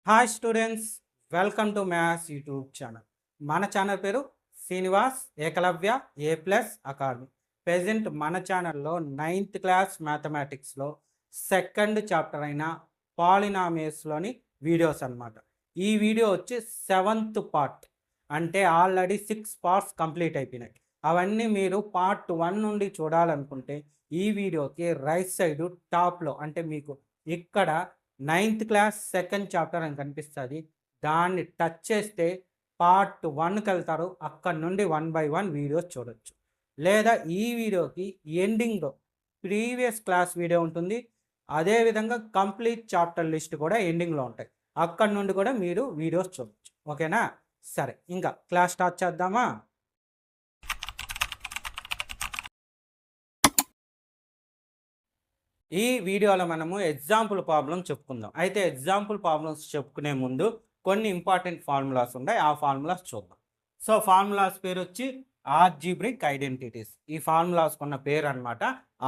Hi students, welcome to maths YouTube channel. మన channel పేరు శ్రీనివాస్ ఏకలవ్య ఏ plus academy. Present మన ఛానల్లో 9th క్లాస్ మ్యాథమెటిక్స్లో సెకండ్ చాప్టర్ అయిన పాలినామియల్స్లోని వీడియోస్ అన్నమాట. ఈ వీడియో వచ్చి 7th పార్ట్, అంటే ఆల్రెడీ 6 పార్ట్స్ కంప్లీట్ అయిపోయినాయి. అవన్నీ మీరు పార్ట్ 1 నుండి చూడాలనుకుంటే ఈ వీడియోకి రైట్ సైడ్ టాప్లో, అంటే మీకు ఇక్కడ 9th క్లాస్ సెకండ్ చాప్టర్ అని కనిపిస్తుంది. దాన్ని టచ్ చేస్తే పార్ట్ 1కి వెళ్తారు. అక్కడ నుండి 1 by 1 వీడియోస్ చూడొచ్చు. లేదా ఈ వీడియోకి ఎండింగ్లో ప్రీవియస్ క్లాస్ వీడియో ఉంటుంది. అదేవిధంగా కంప్లీట్ చాప్టర్ లిస్ట్ కూడా ఎండింగ్లో ఉంటాయి. అక్కడ నుండి కూడా మీరు వీడియోస్ చూడొచ్చు. ఓకేనా? సరే, ఇంకా క్లాస్ స్టార్ట్ చేద్దామా? ఈ వీడియోలో మనము ఎగ్జాంపుల్ ప్రాబ్లం చెప్పుకుందాం. అయితే ఎగ్జాంపుల్ ప్రాబ్లమ్స్ చెప్పుకునే ముందు కొన్ని ఇంపార్టెంట్ ఫార్ములాస్ ఉన్నాయి. ఆ ఫార్ములాస్ చూద్దాం. సో ఫార్ములాస్ పేరు వచ్చి ఆల్జీబ్రిక్ ఐడెంటిటీస్. ఈ ఫార్ములాస్ కొన్న పేరు అనమాట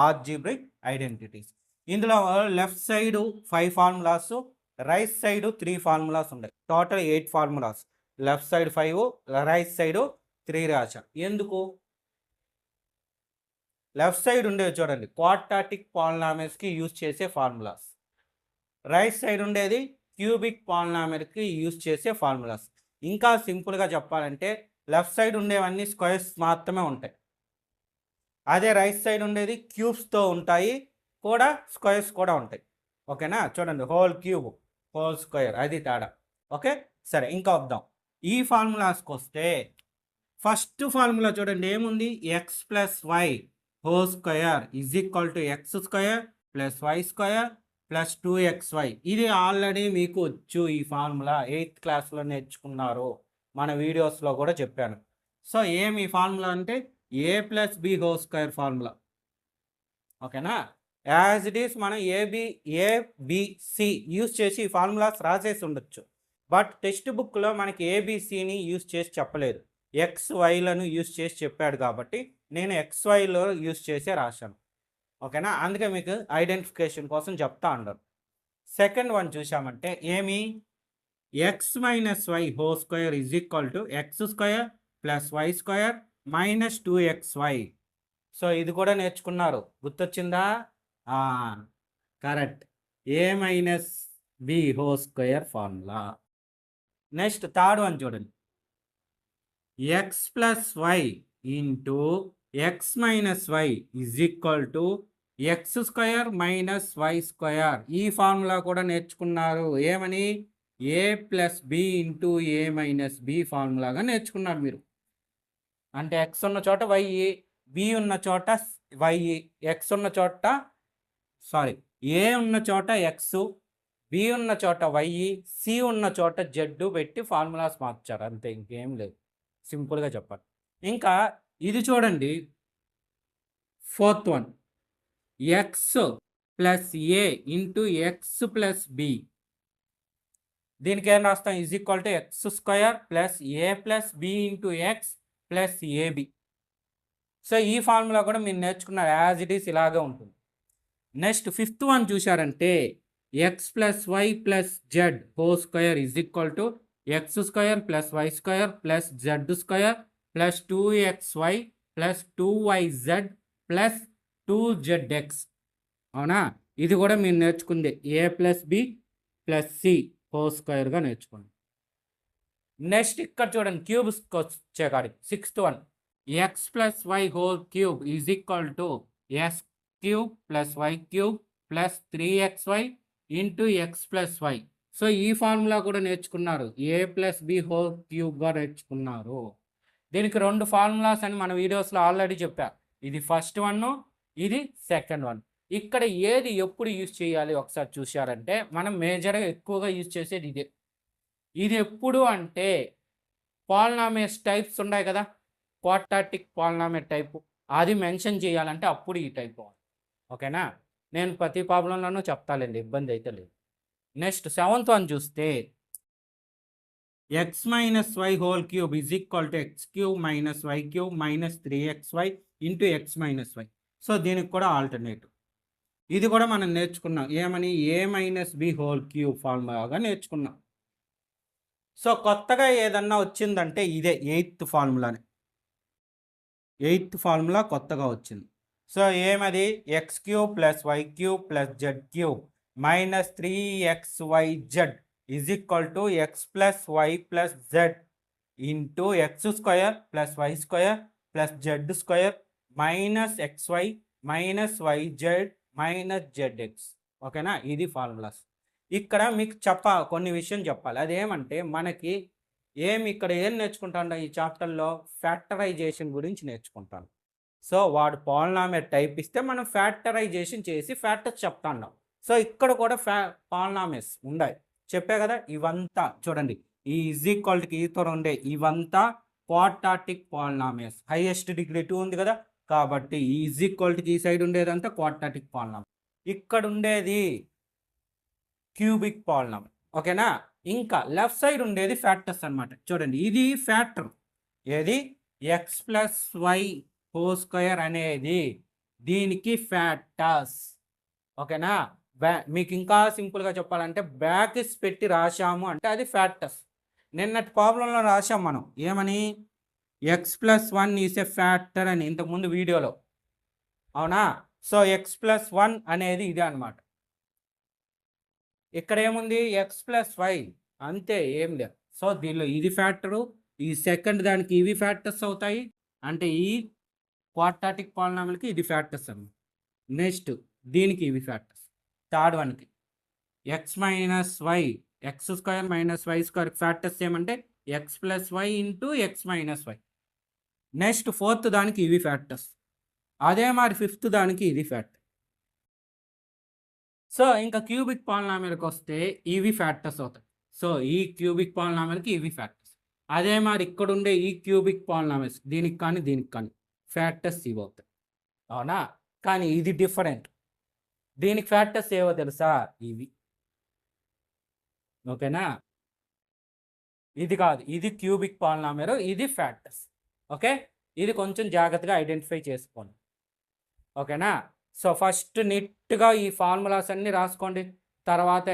ఆల్జీబ్రిక్ ఐడెంటిటీస్. ఇందులో left side 5 formulas, right side 3 formulas ఉన్నాయి. Total 8 formulas. Left side 5, right side 3 రాశాను. ఎందుకు? లెఫ్ట్ సైడ్ ఉండేది చూడండి, క్వాడ్రాటిక్ పాలినామియల్స్కి యూజ్ చేసే ఫార్ములాస్. రైట్ సైడ్ ఉండేది క్యూబిక్ పాలినామియల్కి యూజ్ చేసే ఫార్ములాస్. ఇంకా సింపుల్గా చెప్పాలంటే లెఫ్ట్ సైడ్ ఉండేవన్నీ స్క్వేర్స్ మాత్రమే ఉంటాయి. అదే రైట్ సైడ్ ఉండేది క్యూబ్స్తో ఉంటాయి, కూడా స్క్వేర్స్ కూడా ఉంటాయి. ఓకేనా? చూడండి, హోల్ క్యూబ్, హోల్ స్క్వేర్, అది తేడా. ఓకే, సరే ఇంకా వద్దాం. ఈ ఫార్ములాస్కి వస్తే ఫస్ట్ ఫార్ములా చూడండి, ఏముంది? X plus why whole square is equal to X square plus why square plus 2xy. ఇది ఆల్రెడీ మీకు వచ్చు. ఈ ఫార్ములా 8th క్లాస్లో నేర్చుకున్నారు, మన వీడియోస్లో కూడా చెప్పాను. సో ఏమి ఈ ఫార్ములా అంటే A plus B whole square formula. ఓకేనా? యాజ్ ఇట్ ఈస్ మనం ఏబిసి యూజ్ చేసి ఈ ఫార్ములాస్ రాసేసి ఉండొచ్చు. బట్ టెక్స్ట్ బుక్లో మనకి ఏబిసిని యూజ్ చేసి చెప్పలేదు, XYలను యూజ్ చేసి చెప్పాడు. కాబట్టి నేను XYలో యూజ్ చేసే రాశాను. ఓకేనా? అందుకే మీకు ఐడెంటిఫికేషన్ కోసం చెప్తా ఉండరు. సెకండ్ వన్ చూసామంటే ఏమి? X minus why whole square is equal to X square plus why square minus 2xy. So ఇది కూడా నేర్చుకున్నారు, గుర్తొచ్చిందా? Correct, A minus B whole square formula. Next third one చూడండి, X plus why into X minus Y is equal to X square minus why square. ఈ formula కూడా నేర్చుకున్నారు. ఏమని? A plus B into A minus B ఫార్ములాగా నేర్చుకున్నారు మీరు. అంటే X ఉన్న చోట వై, బి ఉన్న చోట వై, ఎక్స్ ఉన్న చోట ఏ ఉన్న చోట ఎక్స్, బి ఉన్న చోట వై, సి ఉన్న చోట జెడ్ పెట్టి ఫార్ములాస్ మార్చారు. అంతే, ఇంకేం లేదు. సింపుల్గా చెప్పాలి. ఇంకా ఇది చూడండి, ఫోర్త్ వన్, ఎక్స్ ప్లస్ ఏ ఇంటూ ఎక్స్ ప్లస్ బి. దీనికి ఏం రాస్తాం? Is equal to X square plus A plus B into X plus AB. So ఈ ఫార్ములా కూడా మీరు నేర్చుకున్నారు, యాజ్ ఇట్ ఈస్ ఇలాగే ఉంటుంది. నెక్స్ట్ ఫిఫ్త్ వన్ చూశారంటే x plus why plus z whole square is equal to X square plus why square plus z square plus 2xy plus 2yz plus 2zx. అవునా? ఇది కూడా మీరు నేర్చుకుందే, a plus b plus c whole స్క్వేర్గా నేర్చుకోండి. Next ఇక్కడ చూడండి, cubes వచ్చే కాడికి sixth one, x plus why whole cube is equal to X cube plus why cube plus 3xy into X plus why. So ఈ ఫార్ములా కూడా నేర్చుకున్నారు, a plus B whole క్యూబ్గా నేర్చుకున్నారు. దీనికి 2 ఫార్ములాస్ అని మన వీడియోస్లో ఆల్రెడీ చెప్పా. ఇది ఫస్ట్ వన్, ఇది సెకండ్ వన్. ఇక్కడ ఏది ఎప్పుడు యూజ్ చేయాలి ఒకసారి చూశారంటే, మనం మేజర్గా ఎక్కువగా యూజ్ చేసేది ఇదే. ఇది ఎప్పుడు అంటే పాలినామియల్స్ టైప్స్ ఉన్నాయి కదా, క్వాడ్రాటిక్ పాలినామియల్ టైపు, అది మెన్షన్ చేయాలంటే అప్పుడు ఈ టైప్. ఓకేనా? నేను ప్రతి ప్రాబ్లంలోనూ చెప్తాలేండి, ఇబ్బంది అయితే లేదు. నెక్స్ట్ సెవెంత్ వన్ చూస్తే X minus why whole cube is equal to X cube minus why cube minus 3xy into X minus why. So దీనికి కూడా ఆల్టర్నేటివ్. ఇది కూడా మనం నేర్చుకున్నాం, ఏమని? A minus B whole cube ఫార్ములాగా నేర్చుకున్నాం. సో కొత్తగా ఏదన్నా వచ్చిందంటే ఇదే ఎయిత్ ఫార్ములానే. ఎయిత్ ఫార్ములా కొత్తగా వచ్చింది. సో ఏమది X cube plus why cube plus Z cube minus 3xyz is equal to X plus why plus Z into X square plus Y square plus Z square minus XY minus YZ minus ZX. ఓకేనా, ఇది formulas. ఇక్కడ మీకు కొన్ని విషయం చెప్పాలి. అదేమంటే మనకి ఇక్కడ ఏం నేర్చుకుంటాను ఈ చాప్టర్లో ఫ్యాక్టరైజేషన్ గురించి నేర్చుకుంటాను. సో వాడు పాలినామియల్ టైప్ ఇస్తే మనం ఫ్యాక్టరైజేషన్ చేసి ఫ్యాక్టర్స్ చెప్తాం. సో ఇక్కడ కూడా పాలినామియల్స్ ఉన్నాయి చెప్పే కదా. ఇవంతా చూడండి, ఈ ఈజ్ ఈక్వల్ టు ఈతో ఉండే ఇవంతా క్వాడ్రాటిక్ పాలినామియల్స్. హైయెస్ట్ డిగ్రీ 2 ఉంది కదా, కాబట్టి ఈజ్ ఈక్వల్ టు ఈ సైడ్ ఉండేదంతా క్వాడ్రాటిక్ పాలినామియల్, ఇక్కడ ఉండేది క్యూబిక్ పాలినామియల్. ఓకేనా, ఇంకా లెఫ్ట్ సైడ్ ఉండేది ఫ్యాక్టర్స్ అనమాట. చూడండి, ఇది ఫ్యాక్టర్ ఏది X plus why whole square అనేది దీనికి ఫ్యాక్టర్స్. ఓకేనా, మీకు ఇంకా సింపుల్గా చెప్పాలంటే బ్రాకెట్స్ పెట్టి రాశాము అంటే అది ఫ్యాక్టర్స్. నిన్నటి ప్రాబ్లంలో రాశాం మనం ఏమని, X plus 1 is a factor అని ఇంతకుముందు వీడియోలో. అవునా, సో ఎక్స్ ప్లస్ 1 అనేది ఇదే అనమాట. ఇక్కడ ఏముంది ఎక్స్ ప్లస్ వై, అంతే, ఏం లేదు. సో దీనిలో ఇది ఫ్యాక్టరు, ఈ సెకండ్ దానికి ఇవి ఫ్యాక్టర్స్ అవుతాయి, అంటే ఈ క్వాడ్రాటిక్ పాలినామియల్కి ఇది ఫ్యాక్టర్స్ అన్నమాట. నెక్స్ట్ దీనికి ఇవి ఫ్యాక్టర్స్. థర్డ్ వన్కి x minus y x square minus why square factors ఏమంటే x plus why into X minus y. Next fourth దానికి ఇవి ఫ్యాక్టర్స్, అదే మరి ఫిఫ్త్ దానికి ఇది ఫ్యాక్టర్. సో ఇంకా క్యూబిక్ పాలినామియల్కి వస్తే ఇవి ఫ్యాక్టర్స్ అవుతాయి. సో ఈ క్యూబిక్ పాలినామియల్కి ఇవి ఫ్యాక్టర్స్. అదే మరి ఇక్కడ ఉండే ఈ క్యూబిక్ పాలినామియల్స్ దీనికి కానీ దీనికి కానీ ఫ్యాక్టర్స్ ఇవి అవుతాయి. అవునా, కానీ ఇది డిఫరెంట్. దీనికి ఫ్యాక్టర్స్ ఏవో తెలుసా, ఇవి. ఓకేనా, ఇది కాదు, ఇది క్యూబిక్ పాలినామియల్, ఇది ఫ్యాక్టర్స్. ఓకే, ఇది కొంచెం జాగ్రత్తగా ఐడెంటిఫై చేసుకోండి. ఓకేనా, సో ఫస్ట్ నీట్గా ఈ ఫార్ములాస్ అన్నీ రాసుకోండి, తర్వాత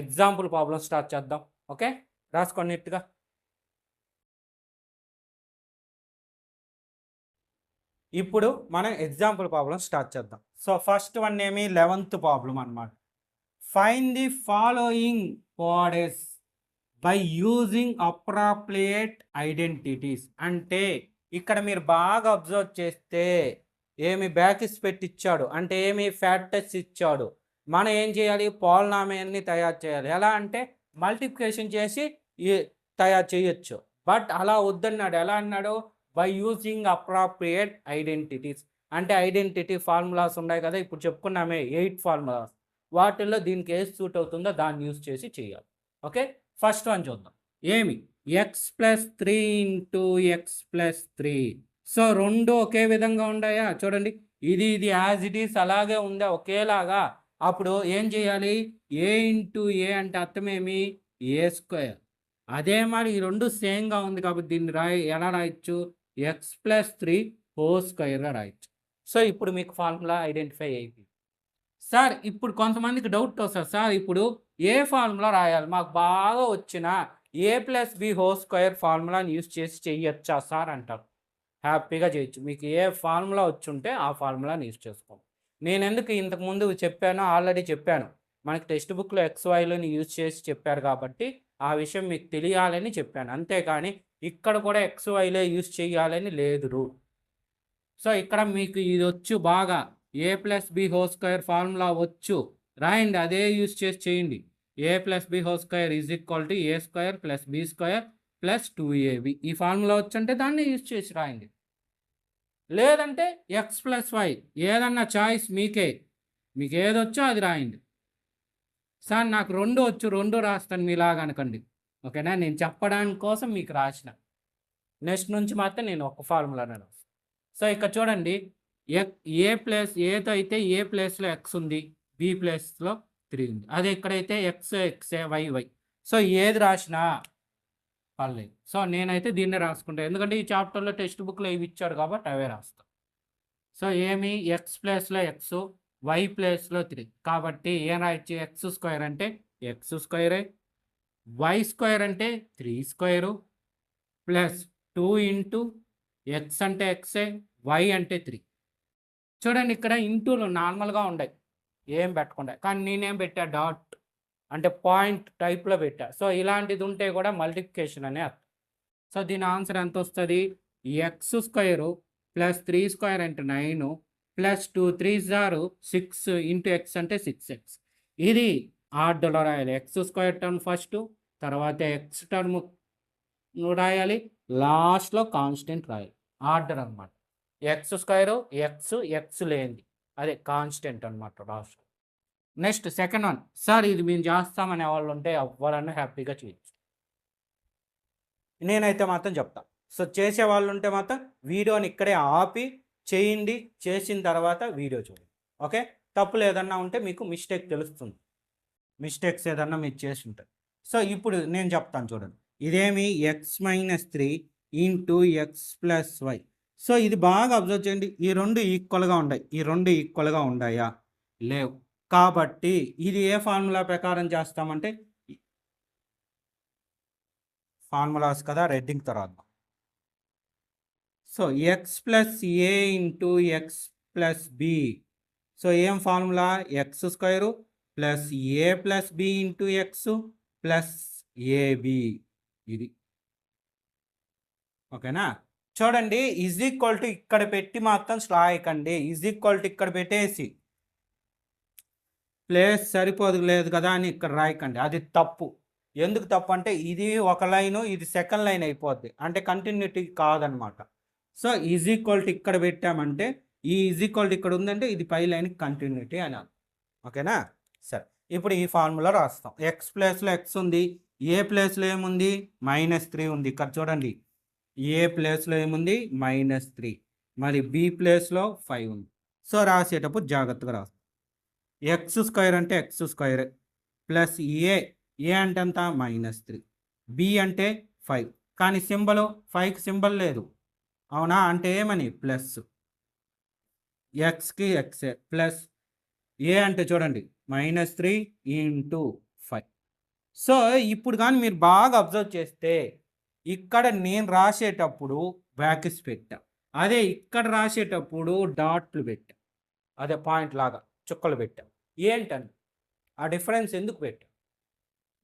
ఎగ్జాంపుల్ ప్రాబ్లమ్ స్టార్ట్ చేద్దాం. ఓకే, రాసుకోండి నీట్గా. ఇప్పుడు మనం ఎగ్జాంపుల్ ప్రాబ్లమ్ స్టార్ట్ చేద్దాం. సో ఫస్ట్ వన్ ఏమి 11th ప్రాబ్లం అనమాట. Find the following codes by using appropriate identities. అంటే ఇక్కడ మీరు బాగా అబ్జర్వ్ చేస్తే ఏమి బ్రాకెట్స్ పెట్టి ఇచ్చాడు, అంటే ఏమి ఫ్యాక్టర్స్ ఇచ్చాడు. మనం ఏం చేయాలి, పాలినామియల్ని తయారు చేయాలి. ఎలా అంటే మల్టిప్లికేషన్ చేసి తయారు చేయొచ్చు, బట్ అలా వద్దన్నాడు. ఎలా అన్నాడు, బై యూజింగ్ అప్రాప్రియేట్ ఐడెంటిటీస్. అంటే ఐడెంటిటీ ఫార్ములాస్ ఉన్నాయి కదా, ఇప్పుడు చెప్పుకున్నామే 8 ఫార్ములాస్, వాటిల్లో దీనికి ఏది సూట్ అవుతుందో దాన్ని యూజ్ చేసి చేయాలి. ఓకే, ఫస్ట్ వన్ చూద్దాం. ఏమి X plus 3 into X plus 3. So రెండు ఒకే విధంగా ఉన్నాయా, చూడండి, ఇది యాజ్ ఇట్ ఈస్ అలాగే ఉందా ఒకేలాగా. అప్పుడు ఏం చేయాలి, ఏ ఇంటూ ఏ అంటే అర్థమేమి, ఏ స్క్వేర్. అదే మరి ఈ రెండు సేమ్గా ఉంది కాబట్టి దీన్ని ఎలా రాయొచ్చు, ఎక్స్ ప్లస్ 3 హోల్ స్క్వేర్గా రాయొచ్చు. సో ఇప్పుడు మీకు ఫార్ములా ఐడెంటిఫై అయిపోయింది. సార్ ఇప్పుడు కొంతమందికి డౌట్ వస్తుంది, సార్ ఇప్పుడు ఏ ఫార్ములా రాయాలి, మాకు బాగా వచ్చిన a plus B whole square ఫార్ములాని యూజ్ చేసి చెయ్యొచ్చా సార్ అంటారు. హ్యాపీగా చేయొచ్చు, మీకు ఏ ఫార్ములా వచ్చుంటే ఆ ఫార్ములాని యూజ్ చేసుకోండి. నేను ఎందుకు ఇంతకుముందు చెప్పానో ఆల్రెడీ చెప్పాను, మనకి టెక్స్ట్ బుక్లో ఎక్స్వైలోని యూజ్ చేసి చెప్పారు కాబట్టి ఆ విషయం మీకు తెలియాలని చెప్పాను. అంతేకాని ఇక్కడ కూడా ఎక్స్వైలే యూజ్ చేయాలని లేదు రూల్. సో ఇక్కడ మీకు ఇది వచ్చు బాగా, a plus B whole square formula వచ్చు, రాయండి, అదే యూజ్ చేసి చేయండి. A plus B whole square is equal to a square plus b square plus 2ab. ఈ ఫార్ములా వచ్చంటే దాన్ని యూజ్ చేసి రాయండి. లేదంటే ఎక్స్ ప్లస్ వై, ఏదన్నా చాయిస్ మీకే, మీకు ఏదొచ్చో అది రాయండి. సార్ నాకు రెండు వచ్చు, రెండు రాస్తాను మీలాగా అనకండి. ఓకేనా, నేను చెప్పడానికి కోసం మీకు రాసిన, నెక్స్ట్ నుంచి మాత్రం నేను ఒక ఫార్ములానే రాస్తాను. సో ఇక్కడ చూడండి, ఏ ప్లస్ ఏతో అయితే ఏ ప్లేస్లో ఎక్స్ ఉంది, బి ప్లేస్లో 3 ఉంది. అదే ఇక్కడైతే X x why why. So ఏది రాసినా పర్లేదు. సో నేనైతే దీన్నే రాసుకుంటాను, ఎందుకంటే ఈ చాప్టర్లో టెక్స్ట్ బుక్లో ఇవి ఇచ్చాడు కాబట్టి అవే రాస్తాను. సో ఏమి ఎక్స్ ప్లేస్లో ఎక్స్, వై ప్లేస్లో 3, కాబట్టి ఏం రాయొచ్చు, ఎక్స్ స్క్వేర్ అంటే ఎక్స్ స్క్వేరే, వై స్క్వేర్ అంటే 3 స్క్వేరు ప్లస్ 2 ఇంటూ ఎక్స్ అంటే ఎక్సే, వై అంటే 3. చూడండి ఇక్కడ ఇంటూలు నార్మల్గా ఉన్నాయి, ఏం పెట్టకుండా, కానీ నేనేం పెట్టా డాట్ అంటే పాయింట్ టైప్లో పెట్టా. సో ఇలాంటిది ఉంటే కూడా మల్టిప్లికేషన్ అనే అర్థం. సో దీని ఆన్సర్ ఎంత వస్తుంది? ఎక్స్ స్క్వేరు ప్లస్ 3 స్క్వేర్ అంటే 9 ప్లస్ 2 3 ఆర్ 6 ఇంటూ ఎక్స్ అంటే 6x. ఇది ఆర్డర్లో రాయాలి. ఎక్స్ స్క్వేర్ టర్మ్ ఫస్ట్, తర్వాత ఎక్స్ టర్మ్ రాయాలి, లాస్ట్లో కాన్స్టెంట్ రాయాలి. ఆర్డర్ అనమాట. ఎక్స్ స్క్వేరు ఎక్స్ లేనిది అదే కాన్స్టెంట్ అనమాట last. Next second one. Sir ఇది మేము చేస్తామనే వాళ్ళు ఉంటే ఎవరన్నా హ్యాపీగా చేయొచ్చు, నేనైతే మాత్రం చెప్తా. సో చేసే వాళ్ళు ఉంటే మాత్రం వీడియోని ఇక్కడే ఆపి చేయండి, చేసిన తర్వాత వీడియో చూడండి. ఓకే, తప్పులు ఏదన్నా ఉంటే మీకు మిస్టేక్ తెలుస్తుంది, మిస్టేక్స్ ఏదన్నా మీరు చేసి ఉంటారు. సో ఇప్పుడు నేను చెప్తాను చూడండి. ఇదేమి x-3 into X plus why. So ఇది బాగా అబ్జర్వ్ చేయండి. ఈ రెండు ఈక్వల్గా ఉన్నాయి, ఈ రెండు ఈక్వల్గా ఉన్నాయా? లేవు. కాబట్టి ఇది ఏ ఫార్ములా ప్రకారం చేస్తామంటే, ఫార్ములాస్ కదా, రెడ్డింగ్ తర్వాత. సో ఎక్స్ ప్లస్ ఏ into X plus b. So ఏం ఫార్ములా? ఎక్స్ స్క్వేరు ప్లస్ ఏ plus B into X plus ab. ఇది ఓకేనా? చూడండి, ఈజ్ ఈక్వల్ టు ఇక్కడ పెట్టి మాత్రం రాయకండి. ఈజ్ ఈక్వల్ టు ఇక్కడ పెట్టేసి ప్లేస్ సరిపోదు లేదు కదా అని ఇక్కడ రాయకండి, అది తప్పు. ఎందుకు తప్పు అంటే ఇది ఒక లైను, ఇది సెకండ్ లైన్ అయిపోద్ది, అంటే కంటిన్యూటీ కాదనమాట. సో ఈజ్ ఈక్వల్ టు ఇక్కడ పెట్టామంటే, ఈ ఈజ్ ఈక్వల్ టు ఇక్కడ ఉందంటే ఇది పై లైన్కి కంటిన్యూటీ అని అర్థం. ఓకేనా? సరే, ఇప్పుడు ఈ ఫార్ములా రాస్తాం. ఎక్స్ ప్లేస్లో ఎక్స్ ఉంది, ఏ ప్లేస్లో ఏముంది? -3 ఉంది. ఇక్కడ చూడండి, ఏ ప్లేస్లో ఏముంది? -3. మరి బి ప్లేస్లో 5 ఉంది. సో రాసేటప్పుడు జాగ్రత్తగా రాస్తాం. ఎక్స్ స్క్వేర్ అంటే ఎక్స్ స్క్వేర్ ప్లస్ ఏ అంటే ఎంత? -3. బి అంటే 5, కానీ సింబల్ 5కి సింబల్ లేదు, అవునా? అంటే ఏమని? ప్లస్. ఎక్స్కి ఎక్సే ప్లస్ ఏ అంటే చూడండి -3 ఇంటూ 5. సో ఇప్పుడు కానీ మీరు బాగా అబ్జర్వ్ చేస్తే ఇక్కడ నేను రాసేటప్పుడు బ్రాకెట్స్ పెట్టా, అదే ఇక్కడ రాసేటప్పుడు డాట్లు పెట్టా, అదే పాయింట్ లాగా చుక్కలు పెట్టా. ఏంటని ఆ డిఫరెన్స్ ఎందుకు పెట్టా?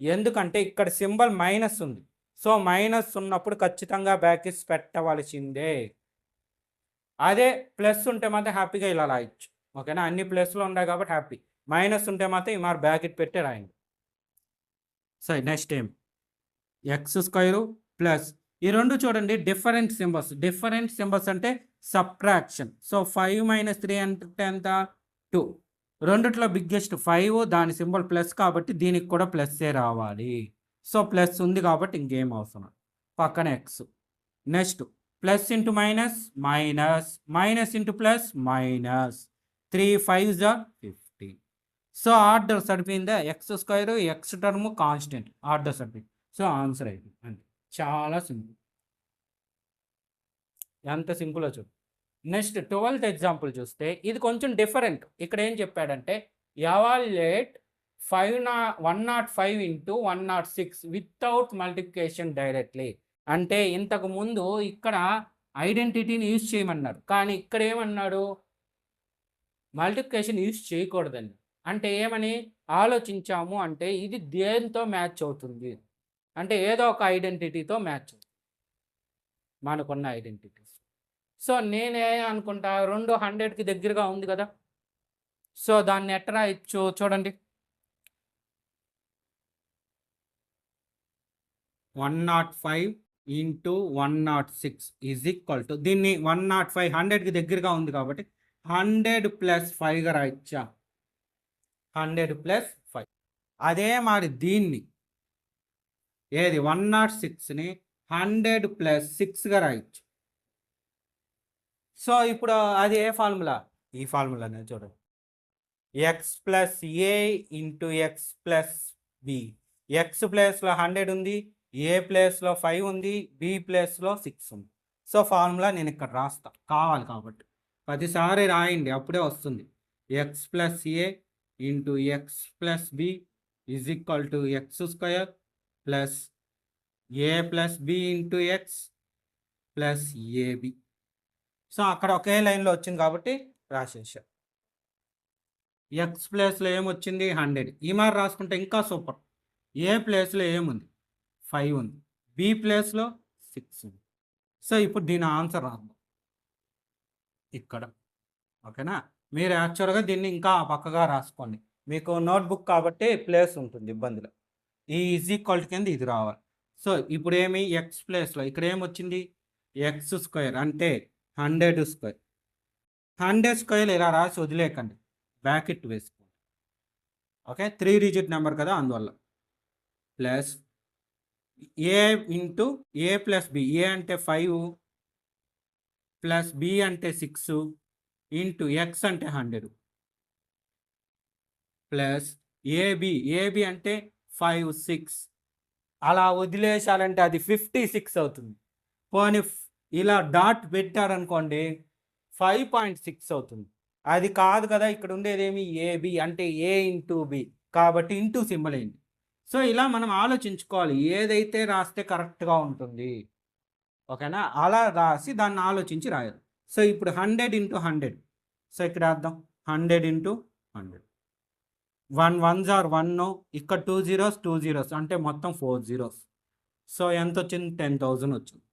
ఎందుకంటే ఇక్కడ సింబల్ మైనస్ ఉంది. సో మైనస్ ఉన్నప్పుడు ఖచ్చితంగా బ్రాకెట్స్ పెట్టవలసిందే. అదే ప్లస్ ఉంటే మాత్రం హ్యాపీగా ఇలా రాయొచ్చు. ఓకేనా? అన్ని ప్లస్లో ఉన్నాయి కాబట్టి హ్యాపీ. మైనస్ ఉంటే మాత్రం ఈ మరి బ్రాకెట్ పెట్టి రాయండి. సరే, నెక్స్ట్ ఏం? ఎక్స్ స్క్వేరు ప్లస్ ఈ రెండు చూడండి డిఫరెంట్ సింబల్స్. డిఫరెంట్ సింబల్స్ అంటే సబ్ట్రాక్షన్. సో 5 - 3 అంటే ఎంత? 2. రెండిట్లో బిగ్గెస్ట్ 5, దాని సింబల్ ప్లస్ కాబట్టి దీనికి కూడా ప్లస్సే రావాలి. సో ప్లస్ ఉంది కాబట్టి ఇంకేం అవసరం. పక్కన x. Next plus into minus minus, minus into plus minus, 3 5s are 50. So order సరిపోయిందా? X square x term constant order సరిపోయింది. సో ఆన్సర్ అయిపోయింది. అంతే, చాలా సింపుల్. ఎంత సింపుల్లో చూడు. నెక్స్ట్ 12th ఎగ్జాంపుల్ చూస్తే ఇది కొంచెం డిఫరెంట్. ఇక్కడ ఏం చెప్పాడంటే evaluate 105 into 106 without multiplication directly. అంటే ఇంతకు ముందు ఇక్కడ ఐడెంటిటీని యూజ్ చేయమన్నాడు, కానీ ఇక్కడ ఏమన్నాడు? మల్టిప్లికేషన్ యూజ్ చేయకూడదండి. అంటే ఏమని ఆలోచించాము అంటే ఇది దేంతో మ్యాచ్ అవుతుంది అంటే ఏదో ఒక ఐడెంటిటీతో మ్యాచ్ అవుతుంది మనకున్న ఐడెంటిటీస్. సో నేనే అనుకుంటా 200కి దగ్గరగా ఉంది కదా, సో దాన్ని ఎట్లా ఇచ్చు చూడండి. 105 ఇంటూ 106 ఈజ్ ఈక్వల్ టు దీన్ని 105 100కి దగ్గరగా ఉంది కాబట్టి 100 + 5గా రాయచ్చా? 100 + 5. అదే మరి దీన్ని ఏది 106ని 100 + 6గా రాయచ్చు. సో ఇప్పుడు అది ఏ ఫార్ములా? ఈ ఫార్ములానే చూడండి. ఎక్స్ ప్లస్ ఏ into X plus b. X ప్లేస్లో 100 ఉంది, ఏ ప్లేస్లో 5 ఉంది, బి ప్లేస్లో 6 ఉంది. సో ఫార్ములా నేను ఇక్కడ రాస్తా, కావాలి కాబట్టి ప్రతిసారి రాయండి, అప్పుడే వస్తుంది. X plus A into X plus B is equal to X square plus A plus B into X plus AB. So అక్కడ ఒకే లైన్లో వచ్చింది కాబట్టి రాసేసా. ఎక్స్ ప్లేస్లో ఏమొచ్చింది 100. ఈ మరి రాసుకుంటే ఇంకా సూపర్. ఏ ప్లేస్లో ఏముంది 5 ఉంది, బి ప్లేస్లో 6 ఉంది. సో ఇప్పుడు దీని ఆన్సర్ రాద్దాం ఇక్కడ. ఓకేనా, మీరు యాక్చువల్గా దీన్ని ఇంకా పక్కగా రాసుకోండి. మీకు నోట్బుక్ కాబట్టి ప్లేస్ ఉంటుంది ఇబ్బందిలో. ఈ ఈజ్ ఈక్వల్ కింద ఇది రావాలి. సో ఇప్పుడు ఏమి ఎక్స్ ప్లేస్లో ఇక్కడ ఏమొచ్చింది ఎక్స్ స్క్వేర్ అంటే 100 స్క్వేర్. 100 స్క్వేర్ ఇలా రాసి వదిలేకండి, బ్రాకెట్ వేసుకోండి. ఓకే, 3 డిజిట్ నెంబర్ కదా అందువల్ల. ప్లస్ ఏ ఇంటూ ఏ ప్లస్ బి. ఏ అంటే 5 ప్లస్ బి అంటే 6 ఇంటూ ఎక్స్ అంటే 100 ప్లస్ ఏబి అంటే 5 6. అలా వదిలేశారంటే అది 56 అవుతుంది. పోనీ ఇలా డాట్ పెట్టారనుకోండి 5.6 అవుతుంది. అది కాదు కదా, ఇక్కడ ఉండేదేమి ఏబి అంటే ఏ ఇంటూ బి కాబట్టి ఇంటూ సింబల్ అయింది. సో ఇలా మనం ఆలోచించుకోవాలి ఏదైతే రాస్తే కరెక్ట్గా ఉంటుంది. ఓకేనా, అలా రాసి దాన్ని ఆలోచించి రాయాలి. సో ఇప్పుడు 100 ఇంటూ 100. సో ఇక్కడ రాద్దాం 100 ఇంటూ 100. 1 1s are 1. ఇక్కడ 2 zeros 2 zeros అంటే మొత్తం 4 zeros. సో ఎంత వచ్చింది 10,000 వచ్చింది.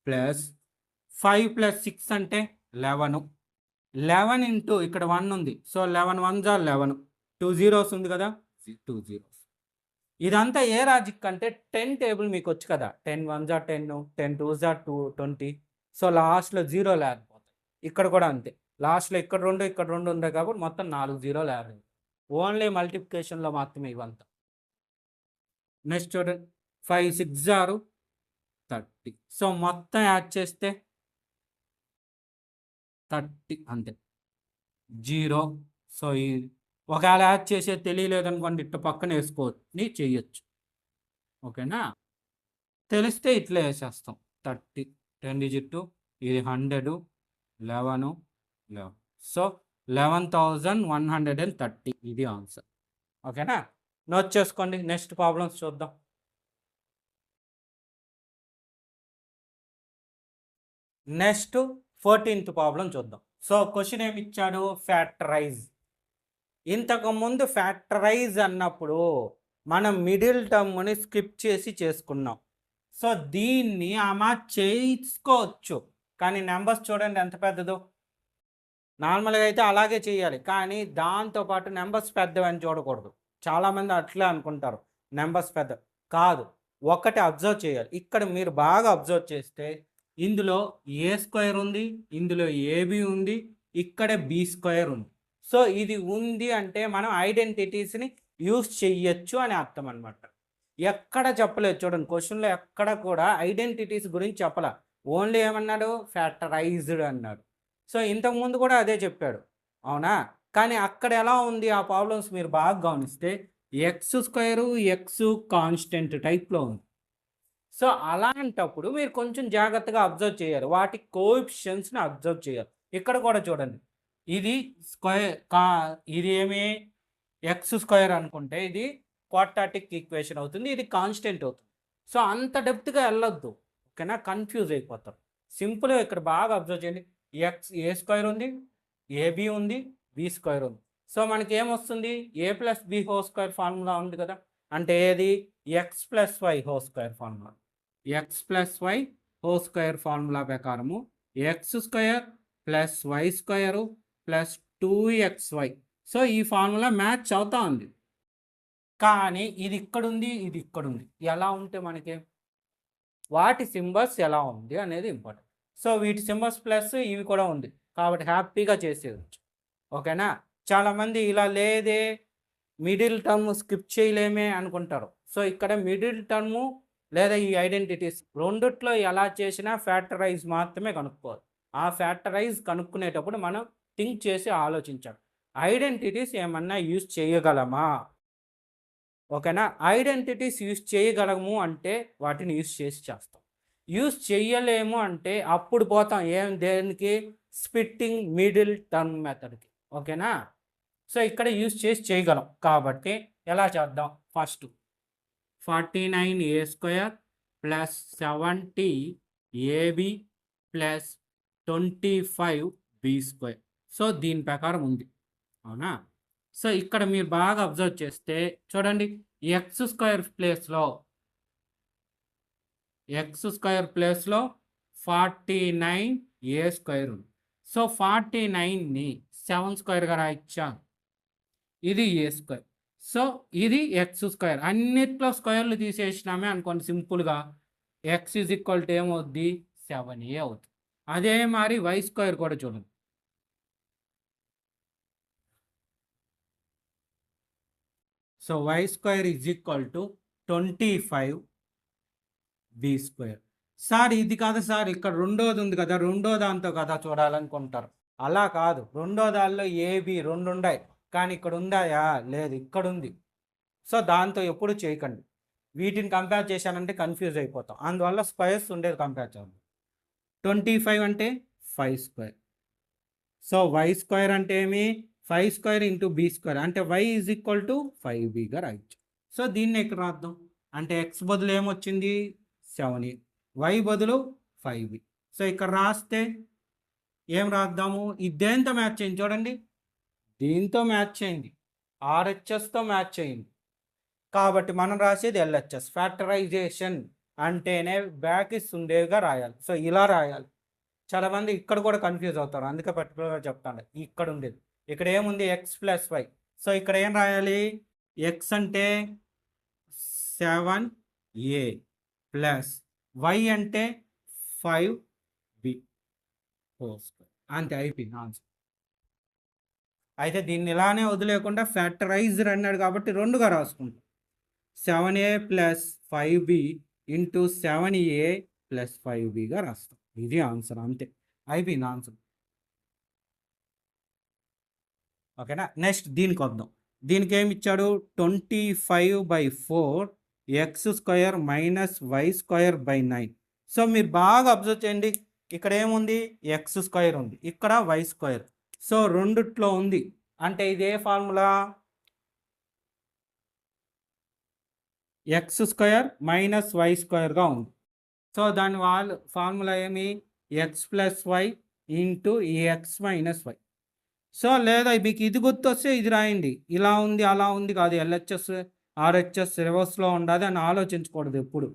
ప్లస్ 5 ప్లస్ 6 అంటే 11. 11 ఇంటూ ఇక్కడ 1 ఉంది. So 11 1s are 11. 2 zeros ఉంది కదా 2 zeros. ఇదంతా ఏ లాజిక్ అంటే 10 టేబుల్ మీకు వచ్చు కదా, 10 1s are 10, 10 2s are 20. So లాస్ట్లో 0 లేకపోతాయి. ఇక్కడ కూడా అంతే, లాస్ట్లో ఇక్కడ 2 ఇక్కడ 2 ఉంటాయి కాబట్టి మొత్తం 4 0 యాడ్. ఓన్లీ మల్టిప్లికేషన్లో మాత్రమే ఇవంతా. నెక్స్ట్ చూడండి 5 6 are 30. సో మొత్తం యాడ్ చేస్తే 30 అంతే, 0. సో ఈ ఒకవేళ యాడ్ చేసే తెలియలేదనుకోండి ఇట్లా పక్కన వేసుకోవచ్చు, చేయొచ్చు. ఓకేనా, తెలిస్తే ఇట్లా వేసేస్తాం 30 10 digit, ఇది 100 11 11. సో 11,130 ఇది ఆన్సర్. ఓకేనా, నోట్ చేసుకోండి. నెక్స్ట్ ప్రాబ్లమ్స్ చూద్దాం. నెక్స్ట్ 14th ప్రాబ్లం చూద్దాం. సో క్వశ్చన్ ఏమి ఇచ్చాడు, ఫ్యాక్టరైజ్. ఇంతకుముందు ఫ్యాక్టరైజ్ అన్నప్పుడు మనం మిడిల్ టర్మ్ని స్కిప్ చేసి చేసుకున్నాం. సో దీన్ని అమా చేసుకోవచ్చు, కానీ నెంబర్స్ చూడండి ఎంత పెద్దదో. నార్మల్గా అయితే అలాగే చేయాలి, కానీ దాంతోపాటు నెంబర్స్ పెద్దవని చూడకూడదు. చాలామంది అట్లే అనుకుంటారు నెంబర్స్ పెద్ద కాదు. ఒకటి అబ్జర్వ్ చేయాలి. ఇక్కడ మీరు బాగా అబ్జర్వ్ చేస్తే ఇందులో ఏ స్క్వేర్ ఉంది, ఇందులో ఏబి ఉంది, ఇక్కడ బి స్క్వేర్ ఉంది. సో ఇది ఉంది అంటే మనం ఐడెంటిటీస్ని యూజ్ చెయ్యొచ్చు అని అర్థం అనమాట. ఎక్కడ చెప్పలేదు చూడండి, క్వశ్చన్లో ఎక్కడ కూడా ఐడెంటిటీస్ గురించి చెప్పలే. ఓన్లీ ఏమన్నాడు, ఫ్యాక్టరైజ్డ్ అన్నాడు. సో ఇంతకుముందు కూడా అదే చెప్పాడు, అవునా. కానీ అక్కడ ఎలా ఉంది ఆ ప్రాబ్లమ్స్ మీరు బాగా గమనిస్తే ఎక్స్ స్క్వేరు ఎక్స్ కాన్స్టెంట్ టైప్లో ఉంది. సో అలాంటప్పుడు మీరు కొంచెం జాగ్రత్తగా అబ్జర్వ్ చేయాలి, వాటి కోఎఫిషియెంట్స్ని అబ్జర్వ్ చేయాలి. ఇక్కడ కూడా చూడండి, ఇది స్క్వేర్ ఇది ఏమి ఎక్స్ స్క్వేర్ అనుకుంటే ఇది క్వాడ్రాటిక్ ఈక్వేషన్ అవుతుంది, ఇది కాన్స్టెంట్ అవుతుంది. సో అంత డెప్త్గా వెళ్ళొద్దు, ఓకేనా, కన్ఫ్యూజ్ అయిపోతారు. సింపుల్గా ఇక్కడ బాగా అబ్జర్వ్ చేయండి, ఎక్స్ ఏ స్క్వేర్ ఉంది, ఏబి ఉంది, బి స్క్వేర్ ఉంది. సో మనకి ఏమొస్తుంది, a plus B whole square formula ఉంది కదా, అంటే ఏది X plus why whole square formula. X plus why whole square formula ప్రకారము x square plus y square plus 2xy. So ఈ ఫార్ములా మ్యాచ్ అవుతా ఉంది, కానీ ఇది ఇక్కడుంది, ఇది ఇక్కడుంది. ఎలా ఉంటే మనకి వాటి సింబల్స్ ఎలా ఉంది అనేది ఇంపార్టెంట్. సో వీటి సింబల్స్ ప్లస్ ఇవి కూడా ఉంది కాబట్టి హ్యాపీగా చేసేయచ్చు. ఓకేనా, చాలామంది ఇలా లేదే మిడిల్ టర్మ్ స్కిప్ చేయలేమే అనుకుంటారు. సో ఇక్కడ మిడిల్ టర్ము లేదా ఈ ఐడెంటిటీస్ రెండిట్లో ఎలా చేసినా ఫ్యాక్టరైజ్ మాత్రమే కనుక్కోవాలి. ఆ ఫ్యాక్టరైజ్ కనుక్కునేటప్పుడు మనం థింక్ చేసి ఆలోచించాలి, ఐడెంటిటీస్ ఏమన్నా యూజ్ చేయగలమా. ఓకేనా, ఐడెంటిటీస్ యూజ్ చేయగలము అంటే వాటిని యూజ్ చేసి చేస్తాం, యూజ్ చేయలేము అంటే అప్పుడు పోతాం దేనికి, స్ప్లిట్టింగ్ మిడిల్ టర్మ్ మెథడ్కి. ఓకేనా, సో ఇక్కడ యూజ్ చేసి చేయగలం కాబట్టి ఎలా చేద్దాం, first 49a² plus 70ab plus 25b². So దీని ప్రకారం ఉంది, అవునా? సో ఇక్కడ మీరు బాగా అబ్జర్వ్ చేస్తే చూడండి, x² ప్లేస్లో 49a² ఉంది. సో 49ని 7² రాయచ్చా? ఇది a². సో ఇది x². అన్నిట్లో స్క్వేర్లు తీసేసినామే అనుకోండి సింపుల్గా, x ఏమవుద్ది? 7a అవుతుంది. అదే మరి y² కూడా చూడండి. So y² 25b². సార్ ఇది కాదు సార్, ఇక్కడ రెండోది ఉంది కదా, రెండో దాంతో కదా చూడాలనుకుంటారు. అలా కాదు, రెండో దానిలో ఏబి 2 ఉన్నాయి, కానీ ఇక్కడ ఉందాయా? లేదు, ఇక్కడ ఉంది. సో దాంతో ఎప్పుడు చేయకండి. వీటిని కంపేర్ చేశానంటే కన్ఫ్యూజ్ అయిపోతాం. అందువల్ల స్క్వేర్స్ ఉండేది కంపేర్ చేద్దాం. 25 అంటే 5². సో y² అంటే ఏమి? 5² ఇంటూ b² అంటే y 5bగా రాయచ్చు. సో దీన్ని ఇక్కడ రాద్దాం. అంటే x బదులు ఏమొచ్చింది? 7a, y బదులు 5b. సో ఇక్కడ రాస్తే ఏం రాద్దాము? ఇది దేంతో మ్యాచ్ అయింది చూడండి, దీంతో మ్యాచ్ అయింది, RHSతో మ్యాచ్ అయింది. కాబట్టి మనం రాసేది LHS. ఫ్యాక్టరైజేషన్ అంటేనే బ్రాకెట్స్ ఉండేవిగా రాయాలి. సో ఇలా రాయాలి. చాలామంది ఇక్కడ కూడా కన్ఫ్యూజ్ అవుతారు, అందుకే పర్టికులర్గా చెప్తాను. ఇక్కడ ఉండేది, ఇక్కడ ఏముంది? x + y. సో ఇక్కడ ఏం రాయాలి? x అంటే 7a ప్లస్ y అంటే 5b². అంతే, అయిపోయింది ఆన్సర్. అయితే దీన్ని ఇలానే వదిలేకుండా ఫ్యాక్టరైజ్డ్ అన్నాడు కాబట్టి 2గా రాసుకుంటాం. 7a plus 5b into 7a plus 5bగా రాస్తాం. ఇది ఆన్సర్, అంతే, అయిపోయింది ఆన్సర్. ఓకేనా? నెక్స్ట్ దీనికి వద్దాం. దీనికి ఏమి ఇచ్చాడు? 25/4 x² minus y² by 9. So మీరు బాగా అబ్జర్వ్ చేయండి, ఇక్కడ ఏముంది? x² ఉంది, ఇక్కడ y². సో రెండిట్లో ఉంది, అంటే ఇదే ఫార్ములా, x² మైనస్ y²గా ఉంది. సో దాని ఫార్ములా ఏమి? x + y into x minus y. So లేదా మీకు ఇది గుర్తొస్తే ఇది రాయండి. ఇలా ఉంది అలా ఉంది కాదు, LHS RHS రివర్స్లో ఉండాలి అని ఆలోచించకూడదు ఎప్పుడు.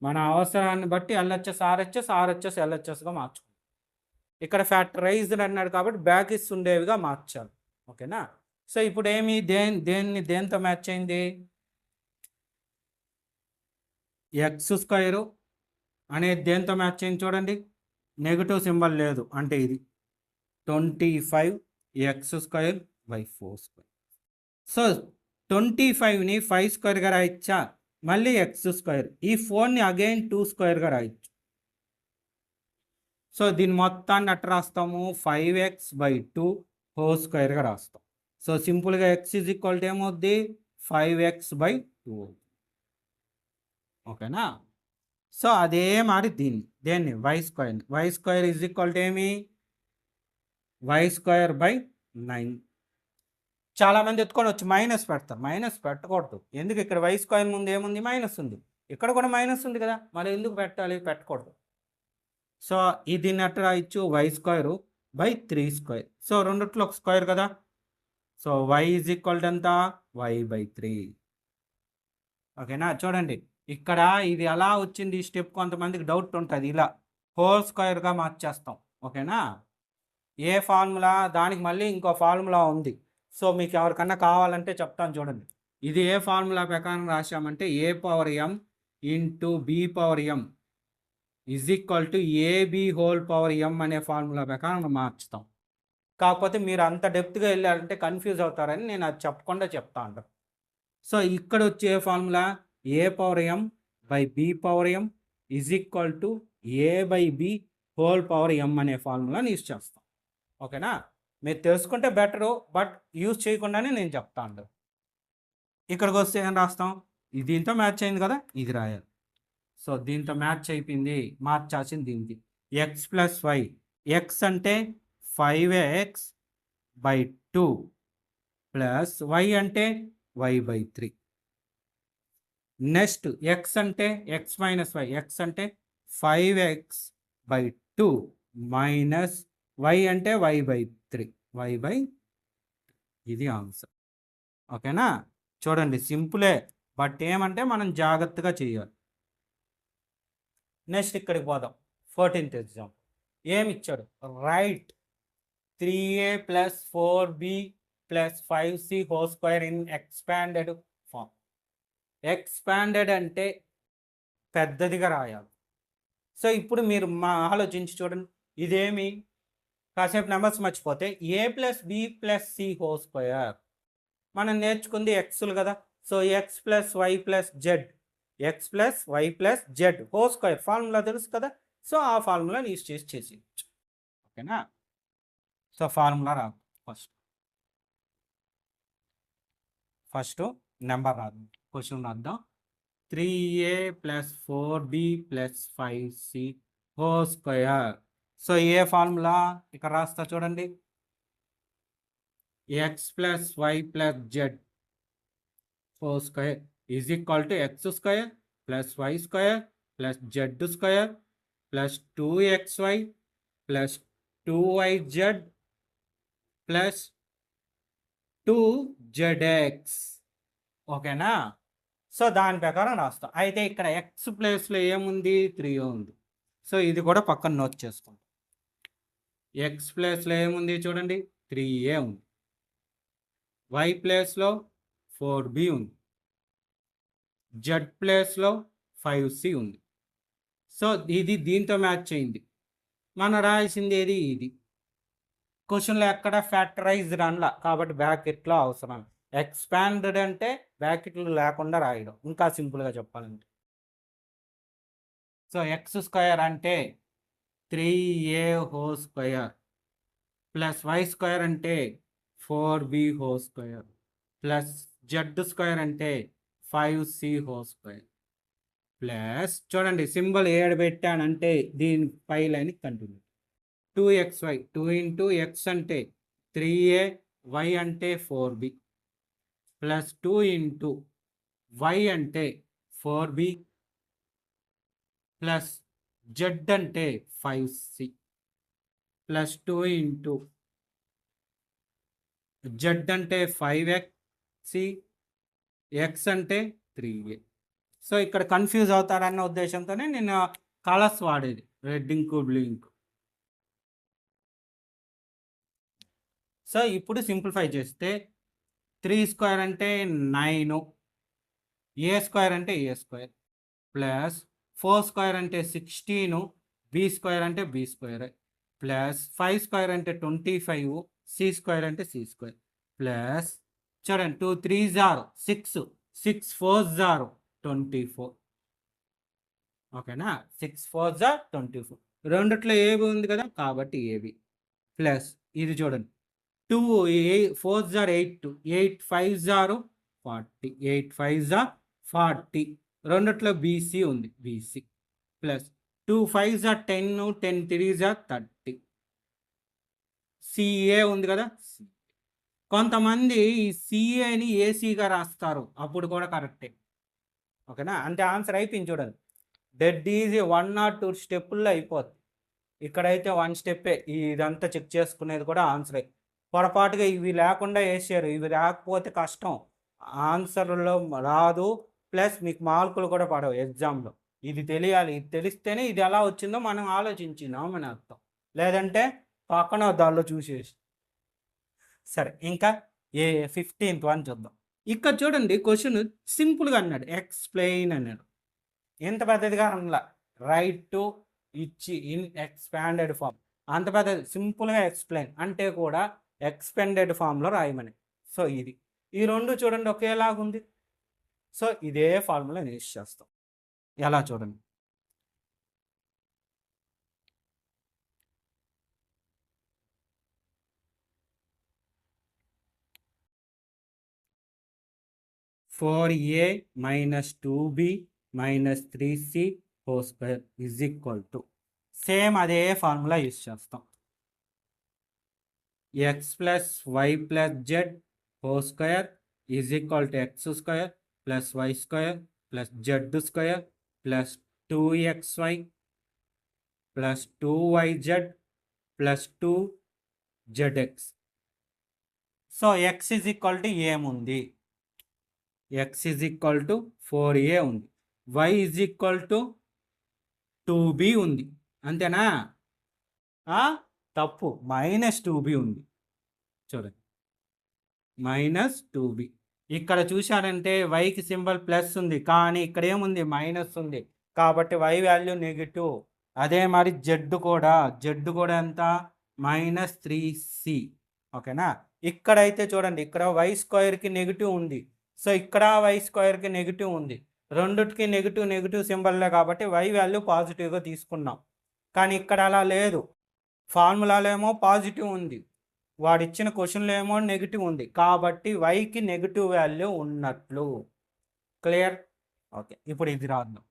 మన అవసరాన్ని బట్టి LHS RHS LHSగా మార్చుకోండి. ఇక్కడ ఫ్యాక్టరైజ్డ్ అన్నాడు కాబట్టి బ్రాకెట్స్ ఉండేవిగా మార్చాలి. ఓకేనా? సో ఇప్పుడు ఏమి? దేంతో మ్యాచ్ అయింది? x² అనేది దేంతో మ్యాచ్ అయింది చూడండి, నెగిటివ్ సింబల్ లేదు, అంటే ఇది 25x²/4². సో 25ని 5²గా రాయచ్చా? మళ్ళీ x², ఈ 4ని అగైన్ 2²గా రాయచ్చు. సో దీని మొత్తాన్ని అట్లా రాస్తాము, 5x/2² రాస్తాం. సో సింపుల్గా x ఏమవుద్ది? 5x/2. ఓకేనా? సో అదే మరి దేన్ని y² ఏమి? y²/9. చాలామంది ఎత్తుకొని వచ్చి మైనస్ పెడతారు. మైనస్ పెట్టకూడదు. ఎందుకు? ఇక్కడ y² ముందు ఏముంది? మైనస్ ఉంది. ఇక్కడ కూడా మైనస్ ఉంది కదా, మరి ఎందుకు పెట్టాలి? పెట్టకూడదు. సో ఇది అట్లా రాయొచ్చు, y²/3². సో రెండిట్లో ఒక స్క్వేర్ కదా, సో y ఎంత? y/3. ఓకేనా? చూడండి ఇక్కడ ఇది ఎలా వచ్చింది ఈ స్టెప్, కొంతమందికి డౌట్ ఉంటుంది. ఇలా హోల్² మార్చేస్తాం. ఓకేనా? ఏ ఫార్ములా? దానికి మళ్ళీ ఇంకో ఫార్ములా ఉంది. సో మీకు ఎవరికన్నా కావాలంటే చెప్తాను చూడండి. ఇది ఏ ఫార్ములా ప్రకారం రాశామంటే a⁴m ఇంటూ b⁴m ab² అనే ఫార్ములా ప్రకారం మార్చుతాం. కాకపోతే మీరు అంత డెప్త్గా వెళ్ళారంటే కన్ఫ్యూజ్ అవుతారని నేను అది చెప్పకుండా చెప్తా ఉంటాను. సో ఇక్కడ వచ్చే ఫార్ములా a⁴m/b⁴m a/b² అనే ఫార్ములాని యూజ్ చేస్తాం. ఓకేనా? మీరు తెలుసుకుంటే బెటరు, బట్ యూజ్ చేయకుండానే నేను చెప్తాను. ఇక్కడికి వస్తే ఏం రాస్తాం? దీంతో మ్యాచ్ అయింది కదా, ఇది రాయాలి. సో దీంతో మ్యాచ్ అయిపోయింది, మార్చాల్సింది దీనికి. x + y, x అంటే 5x/2 ప్లస్ y అంటే y/3. నెక్స్ట్ ఎక్స్ అంటే ఎక్స్ మైనస్ వై, ఎక్స్ అంటే 5x/2 మైనస్ వై అంటే y/3, y/, ఇది ఆన్సర్. ఓకేనా? చూడండి సింపులే, బట్ ఏమంటే మనం జాగ్రత్తగా చేయాలి. నెక్స్ట్ ఇక్కడికి పోదాం. 14th ఎగ్జాంపుల్ ఏమి ఇచ్చాడు? Write 3a + 4b + 5c whole square in expanded form. Expanded అంటే పెద్దదిగా రాయాలి. సో ఇప్పుడు మీరు ఆలోచించి చూడండి, ఇదేమి కాసేపు నెంబర్స్ మర్చిపోతే a + b + c whole square. మనం నేర్చుకుంది ఎక్స్లు కదా, so x + y + z, x + y + z whole square formula తెలుసు కదా, సో ఆ ఫార్ములాని యూజ్ చేసి ఓకేనా? సో ఫార్ములా రాదు, ఫస్ట్ నెంబర్ రాదు, క్వశ్చన్ రాద్దాం. 3a + 4b + 5c whole square. So ఏ ఫార్ములా ఇక్కడ రాస్తా చూడండి, x + y + z whole square is equal to x square + y square + z square + 2xy + 2yz + 2zx. ఓకేనా? సో దాని ప్రకారం రాస్తాం. అయితే ఇక్కడ ఎక్స్ ప్లేస్లో ఏముంది? 3 ఉంది. సో ఇది కూడా పక్కన నోట్ చేసుకోండి. ఎక్స్ ప్లేస్లో ఏముంది చూడండి, 3a ఉంది. వై ప్లేస్లో 4b ఉంది. జెడ్ ప్లేస్లో 5c ఉంది. సో ఇది దీంతో మ్యాచ్ అయింది. మనం రాయాల్సింది ఏది? ఇది. క్వశ్చన్లో ఎక్కడ ఫ్యాక్టరైజ్డ్ అనలా, కాబట్టి బ్రాకెట్లో అవసరం. ఎక్స్పాండెడ్ అంటే బ్రాకెట్లు లేకుండా రాయడం, ఇంకా సింపుల్గా చెప్పాలంటే. సో ఎక్స్ స్క్వేర్ అంటే 3a whole square + y square అంటే 4b whole square + z square అంటే 5c హోల్ స్క్వేర్ ప్లస్ చూడండి సింబల్ ఏడు పెట్టానంటే దీని పై లైన్ కంటిన్యూ. 2xy 2 × x అంటే 3a, y అంటే 4b + 2 × y అంటే 4b + z అంటే 5c + 2 × z అంటే 5x, x అంటే 3a. సో ఇక్కడ కన్ఫ్యూజ్ అవుతారన్న ఉద్దేశంతోనే నేను కలర్స్ వాడేది, red ink, blue ink. So ఇప్పుడు సింప్లిఫై చేస్తే 3 స్క్వేర్ అంటే 9, a స్క్వేర్ అంటే a స్క్వేర్ ప్లస్ 4 స్క్వేర్ అంటే 16, b స్క్వేర్ అంటే b స్క్వేర్ ప్లస్ 5 స్క్వేర్ అంటే 25, c స్క్వేర్ అంటే c స్క్వేర్ ప్లస్ చూడండి 2 3s are 6, 6 4s are 24. ఓకేనా? 6 4s are 24. రెండిట్లో ఏబి ఉంది కదా, కాబట్టి ఏబి ప్లస్ ఇది చూడండి 2 4s are 8, 8 5s are 40, 8 5s are 40. రెండిట్లో బీసీ ఉంది, BC plus 2 5s are 10, 10 3s are 30. CA ఉంది కదా, కొంతమంది ఈ సిఏని ఏసీగా రాస్తారు, అప్పుడు కూడా కరెక్టే. ఓకేనా? అంటే ఆన్సర్ అయిపోయింది చూడండి, డెడ్ ఈజీ 1 or 2 స్టెప్పుల్లో అయిపోద్ది. ఇక్కడైతే 1 స్టెప్పే, ఇదంతా చెక్ చేసుకునేది కూడా ఆన్సరే. పొరపాటుగా ఇవి లేకుండా వేసారు, ఇవి రాకపోతే కష్టం, ఆన్సర్లో రాదు, ప్లస్ మీకు మార్కులు కూడా పడవు ఎగ్జామ్లో. ఇది తెలియాలి, ఇది తెలిస్తేనే ఇది ఎలా వచ్చిందో మనం ఆలోచించినాం అని అర్థం, లేదంటే పక్కన దానిలో చూసేసి. సరే ఇంకా 15th వన్ చూద్దాం. ఇక్కడ చూడండి క్వశ్చన్ సింపుల్గా అన్నాడు, ఎక్స్ప్లెయిన్ అన్నాడు. ఎంత పెద్దదిగా అనలా, రైట్ టు ఇచ్చి ఇన్ ఎక్స్పాండెడ్ ఫామ్, అంత పెద్దది. సింపుల్గా ఎక్స్ప్లెయిన్ అంటే కూడా ఎక్స్పెండెడ్ ఫామ్లో రాయమని. సో ఇది ఈ రెండు చూడండి ఒకేలాగుంది, సో ఇదే ఫార్ములా యూజ్ చేస్తాం. ఎలా చూడండి, (4a - 2b - 3c whole square is equal to) same అదే ఫార్ములా యూజ్ చేస్తాం. x + y + z whole square is equal to x square + y square plus z square plus 2xy plus 2yz plus 2zx. So x is equal to ఏముంది? x is equal to 4a ఉంది. y is equal to 2b ఉంది. అంతేనా? తప్పు, -2b ఉంది. చూడండి, -2b. ఇక్కడ చూశారంటే వైకి symbol plus ఉంది, కానీ ఇక్కడ ఏముంది? మైనస్ ఉంది. కాబట్టి y వాల్యూ నెగిటివ్. అదే మరి జెడ్ కూడా ఎంత? -3c. ఓకేనా? ఇక్కడైతే చూడండి, ఇక్కడ వై స్క్వేర్కి నెగిటివ్ ఉంది. సో ఇక్కడ వై స్క్వేర్కి నెగిటివ్ ఉంది. రెండుకి నెగిటివ్ సింబల్లే కాబట్టి y వాల్యూ పాజిటివ్గా తీసుకున్నాం. కానీ ఇక్కడ అలా లేదు. ఫార్ములాలో ఏమో పాజిటివ్ ఉంది, వాడిచ్చిన క్వశ్చన్లో ఏమో నెగిటివ్ ఉంది. కాబట్టి వైకి నెగిటివ్ వాల్యూ ఉన్నట్లు. క్లియర్? ఓకే, ఇప్పుడు ఇది రాద్దాం.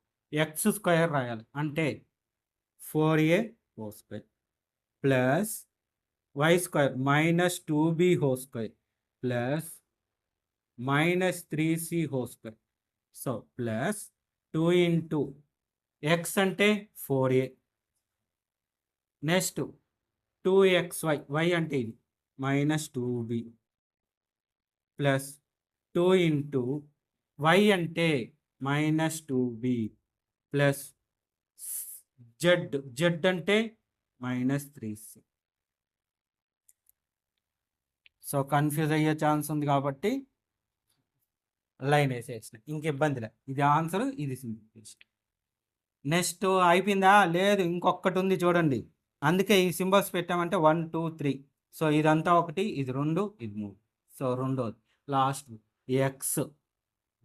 ఎక్స్ స్క్వేర్ రాయాలి అంటే 4a whole square plus why square -2b whole square plus -3c whole square. So plus 2 into X అంటే 4a, నెక్స్ట్ 2xy, y అంటే ఇది -2b ప్లస్ 2 ఇంటూ y అంటే -2b ప్లస్ జెడ్ అంటే -3c. సో కన్ఫ్యూజ్ అయ్యే chance ఉంది కాబట్టి line వేసేసిన, ఇంక ఇబ్బంది లేదు. ఇది ఆన్సర్, ఇది సింప్లిఫికేషన్. నెక్స్ట్ అయిపోయిందా? లేదు, ఇంకొకటి ఉంది చూడండి. అందుకే ఈ సింబల్స్ పెట్టామంటే 1 2 3. సో ఇదంతా ఒకటి, ఇది 2, ఇది 3. సో రెండోది లాస్ట్ ఎక్స్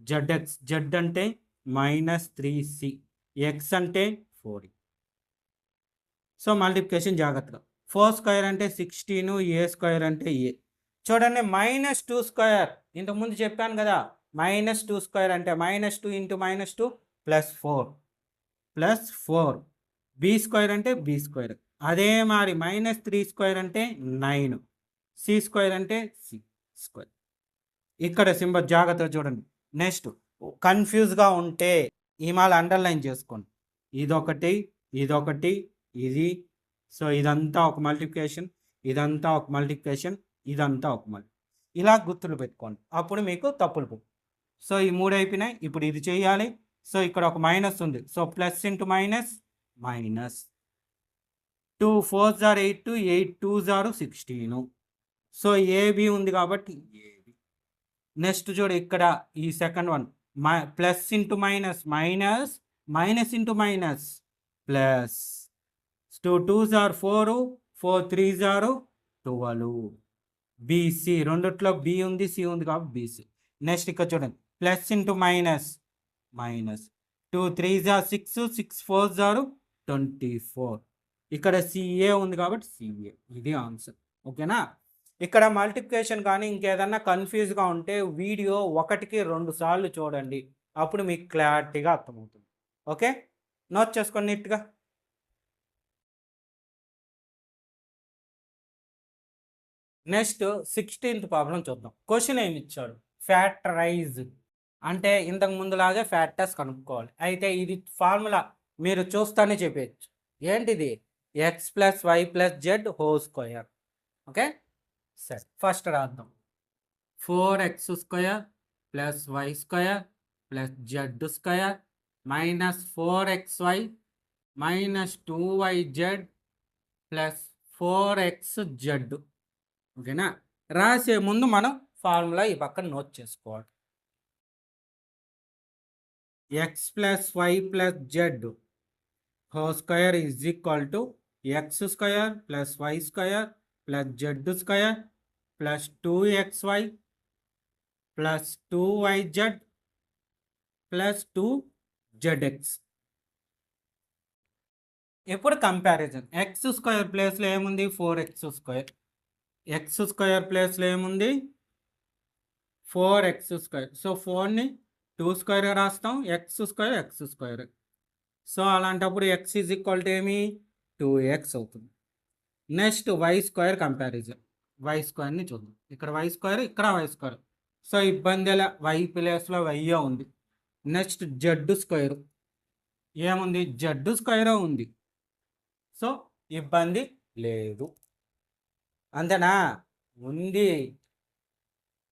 జెడ్ఎక్స్. జెడ్ అంటే -3c, ఎక్స్ అంటే 4. సో మల్టిప్లికేషన్ జాగ్రత్తగా. 4 స్క్వేర్ అంటే 16, ఏ స్క్వేర్ అంటే ఏ. చూడండి, -2 స్క్వేర్ ఇంతకుముందు చెప్పాను కదా. -2 స్క్వేర్ అంటే -2 ఇంటూ -2 +4 బి స్క్వేర్ అంటే బి స్క్వేర్. అదే మరి -3 స్క్వేర్ అంటే 9, సి స్క్వేర్ అంటే సి స్క్వేర్. ఇక్కడ సింబల్ జాగ్రత్తగా చూడండి. నెక్స్ట్ కన్ఫ్యూజ్గా ఉంటే ఈ మాల అండర్లైన్ చేసుకోండి. ఇదొకటి, ఇదొకటి, ఇది. సో ఇదంతా ఒక మల్టిప్లికేషన్, ఇదంతా ఒక మల్టిప్లికేషన్, ఇదంతా ఒక ఇలా గుర్తులు పెట్టుకోండి, అప్పుడు మీకు తప్పులు పోవు. సో ఈ 3 అయిపోయినాయి. ఇప్పుడు ఇది చేయాలి. సో ఇక్కడ ఒక మైనస్ ఉంది. So plus into minus, -2 4 * 8, 8 2 16. So AB ఉంది కాబట్టి ఏబి. నెక్స్ట్ చూడు, ఇక్కడ ఈ second one plus into minus, minus into minus plus 2 2 4, 4 3 12. BC, రెండిట్లో బి ఉంది, సి ఉంది కాబట్టి బీసీ. నెక్స్ట్ ఇక్కడ చూడండి, ప్లస్ ఇంటూ మైనస్, 2 3 6, 6 4 24. ఇక్కడ సిఏ ఉంది కాబట్టి సిఏ. ఇది ఆన్సర్. ఓకేనా? ఇక్కడ మల్టిప్లికేషన్ కానీ ఇంకేదన్నా కన్ఫ్యూజ్గా ఉంటే వీడియో 1కి 2 సార్లు చూడండి, అప్పుడు మీకు క్లారిటీగా అర్థమవుతుంది. ఓకే, నోట్ చేసుకోండి నీట్గా. నెక్స్ట్ 16th ప్రాబ్లం చూద్దాం. క్వశ్చన్ ఏమి ఇచ్చాడు? ఫ్యాక్టరైజ్ అంటే ఇంతకు ముందులాగే ఫ్యాక్టర్స్ కనుక్కోవాలి. అయితే ఇది ఫార్ములా మీరు చూస్తానే చెప్పేయచ్చు. ఏంటిది? x + y + z whole square. Okay, సరే ఫస్ట్ రాద్దాం. 4x² + y² + z² -4xy -2yz + 4xz. ఓకేనా? రాసే ముందు మనం ఫార్ములా ఈ పక్కన నోట్ చేసుకోవాలి. x + y + z whole square is equal to x² + y² + z² + 2xy + 2yz + 2zx. ఇప్పుడు కంపారిజన్. x² ప్లేస్లో ఏముంది? 4x². x² ప్లేస్లో ఏముంది? 4x². సో 4ని 2 స్క్వేర్గా రాస్తాం, x². సో అలాంటప్పుడు x ఈజ్ ఈక్వల్ టు ఏమి? 2x అవుతుంది. Next y² comparison. y²ని చూద్దాం. ఇక్కడ y², ఇక్కడ y². సో ఇబ్బంది ఎలా? y ప్లేస్లో y ఉంది. నెక్స్ట్ జెడ్ స్క్వేర్ ఏముంది, జెడ్ స్క్వేర్ ఉంది. సో ఇబ్బంది లేదు. అంతేనా? ఉంది.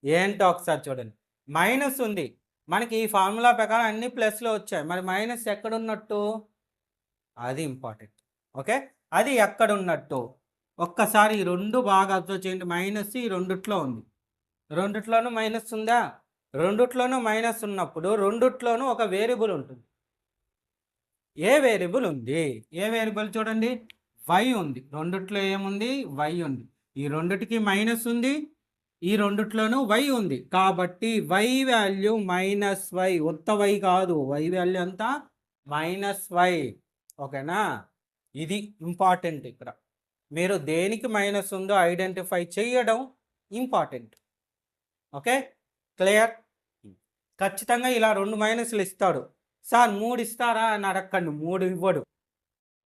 ఏంటో ఒకసారి చూడండి. మైనస్ ఉంది. మనకి ఈ ఫార్ములా ప్రకారం అన్ని ప్లస్లో వచ్చాయి. మరి మైనస్ ఎక్కడున్నట్టు, అది ఇంపార్టెంట్. ఓకే, అది ఎక్కడున్నట్టు ఒక్కసారి ఈ రెండు బాగా అబ్జర్వ్ చేయండి. మైనస్ ఈ రెండిట్లో ఉంది. రెండిట్లోనూ మైనస్ ఉందా? రెండిట్లోనూ మైనస్ ఉన్నప్పుడు రెండిట్లోనూ ఒక వేరియబుల్ ఉంటుంది. ఏ వేరియబుల్ ఉంది? ఏ వేరియబుల్ చూడండి, వై ఉంది. రెండిట్లో ఏముంది, వై ఉంది. ఈ రెండిటికి మైనస్ ఉంది, ఈ రెండిట్లోనూ వై ఉంది. కాబట్టి వై వాల్యూ మైనస్ వై, ఉత్త వై కాదు, వై వాల్యూ అంతా మైనస్ వై. ఓకేనా? ఇది ఇంపార్టెంట్. ఇక్కడ మీరు దేనికి మైనస్ ఉందో ఐడెంటిఫై చేయడం ఇంపార్టెంట్. Okay, clear? ఖచ్చితంగా ఇలా 2 మైనస్లు ఇస్తాడు. సార్ 3 ఇస్తారా అని అడగండి, 3 ఇవ్వడు.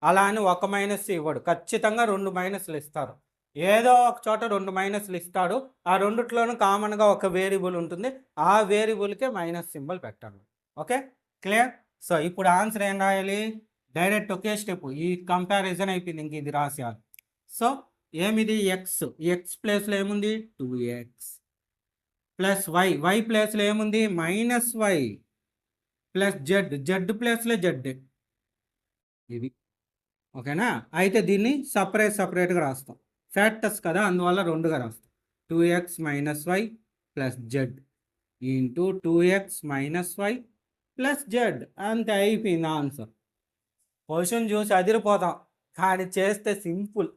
అలా అని 1 మైనస్ ఇవ్వడు. ఖచ్చితంగా 2 మైనస్లు ఇస్తారు. ఏదో ఒక చోట 2 మైనస్లు ఇస్తాడు. ఆ రెండిట్లోనూ కామన్గా ఒక వేరియబుల్ ఉంటుంది. ఆ వేరియబుల్కే మైనస్ సింబల్ పెట్టాలి. Okay, clear? సో ఇప్పుడు ఆన్సర్ ఏం రాయాలి? డైరెక్ట్ ఒకే స్టెప్. ఈ కంపారిజన్ అయిపోయింది, ఇంక ఇది రాసేయాలి. సో ఏమిది, ఎక్స్. ఎక్స్ ప్లేస్లో ఏముంది, 2x ప్లస్ వై. వై ప్లేస్లో ఏముంది, minus why plus z. Z ప్లేస్లో జెడ్. ఇది ఓకేనా? అయితే దీన్ని సపరేట్గా రాస్తాం. ఫ్యాక్టర్స్ కదా, అందువల్ల 2గా రాస్తాం. 2x minus why plus Z into 2x minus why plus Z. అంతే, అయిపోయింది ఆన్సర్. క్వశ్చన్ చూసి అదిరిపోతాం, కానీ చేస్తే సింపుల్.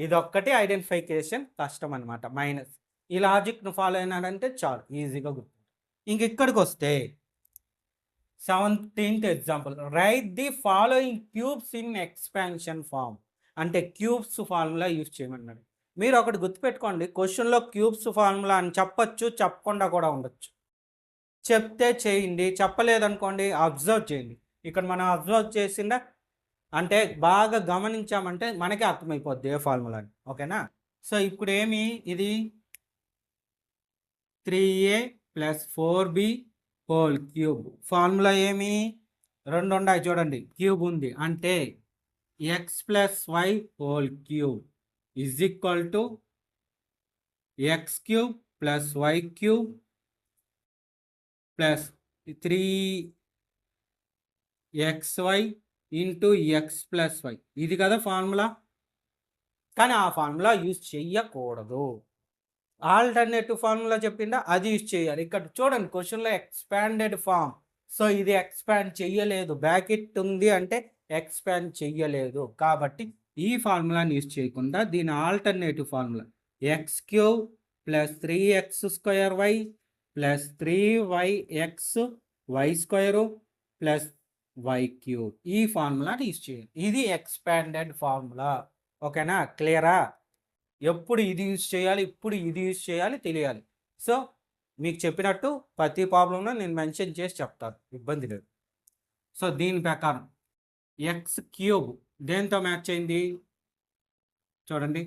ఇదొక్కటి ఐడెంటిఫికేషన్ కష్టం అనమాట. మైనస్ ఈ లాజిక్ను ఫాలో అయినాడంటే చాలు, ఈజీగా గుర్తు. ఇంక ఇక్కడికి వస్తే 17th example, write the following cubes in expansion form. అంటే క్యూబ్స్ ఫార్ములా యూజ్ చేయమన్నాడు. మీరు ఒకటి గుర్తుపెట్టుకోండి, క్వశ్చన్లో క్యూబ్స్ ఫార్ములా అని చెప్పచ్చు, చెప్పకుండా కూడా ఉండొచ్చు. చెప్తే చేయండి, చెప్పలేదనుకోండి అబ్జర్వ్ చేయండి. ఇక్కడ మనం అబ్జర్వ్ చేసిందా అంటే బాగా గమనించామంటే మనకే అర్థమైపోద్ది ఏ ఫార్ములా అని. ఓకేనా? సో ఇప్పుడు ఏమి, ఇది 3a plus 4b whole cube. Formula ఏమి, 2 ఉన్నాయి చూడండి, క్యూబ్ ఉంది. అంటే X plus why whole cube is equal to X cube plus why cube plus 3xy into X plus Y. ఇది కదా ఫార్ములా. కానీ ఆ ఫార్ములా యూజ్ చెయ్యకూడదు. ఆల్టర్నేటివ్ ఫార్ములా చెప్పిందా, అది యూజ్ చేయాలి. ఇక్కడ చూడండి క్వశ్చన్లో ఎక్స్పాండెడ్ ఫామ్. సో ఇది ఎక్స్పాండ్ చెయ్యలేదు, బ్రాకెట్ ఉంది అంటే ఎక్స్పాండ్ చెయ్యలేదు. కాబట్టి ఈ ఫార్ములాని యూజ్ చేయకుండా దీని alternative formula X cube plus 3x² plus 3yx Y square plus why cube, ఈ ఫార్ములాని యూజ్ చేయాలి. ఇది ఎక్స్పాండెడ్ ఫార్ములా. ఓకేనా? క్లియరా? ఎప్పుడు ఇది యూజ్ చేయాలి, ఇప్పుడు ఇది యూజ్ చేయాలి తెలియాలి. సో మీకు చెప్పినట్టు ప్రతి ప్రాబ్లంలో నేను మెన్షన్ చేసి చెప్తాను, ఇబ్బంది లేదు. సో దీని ప్రకారం ఎక్స్ క్యూబ్ దేంతో మ్యాచ్ అయింది చూడండి,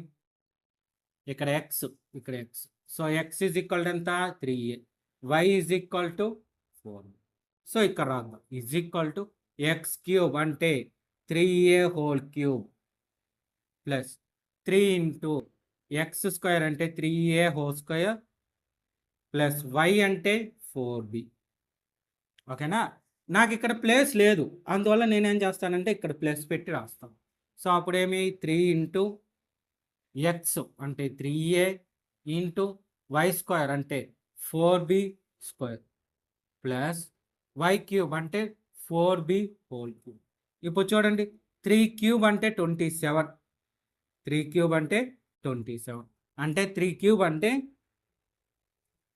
ఇక్కడ ఎక్స్, ఇక్కడ X. So X is equal to ఎంత, 3a. Y is equal to 4. So ఇక్కడ రాద్దాం, is equal to X cube అంటే 3a whole cube plus 3 into X square అంటే 3a whole square plus why అంటే 4b. ఓకేనా? నాకు ఇక్కడ ప్లేస్ లేదు, అందువల్ల నేనేం చేస్తానంటే ఇక్కడ ప్లస్ పెట్టి రాస్తాను. సో అప్పుడేమి 3 ఇంటూ ఎక్స్ అంటే 3a ఇంటూ వై స్క్వేర్ అంటే 4b square plus why cube అంటే 4b హోల్ క్యూబ్. ఇప్పుడు చూడండి 3 క్యూబ్ అంటే 27, 3 క్యూబ్ అంటే 27 అంటే 3 క్యూబ్ అంటే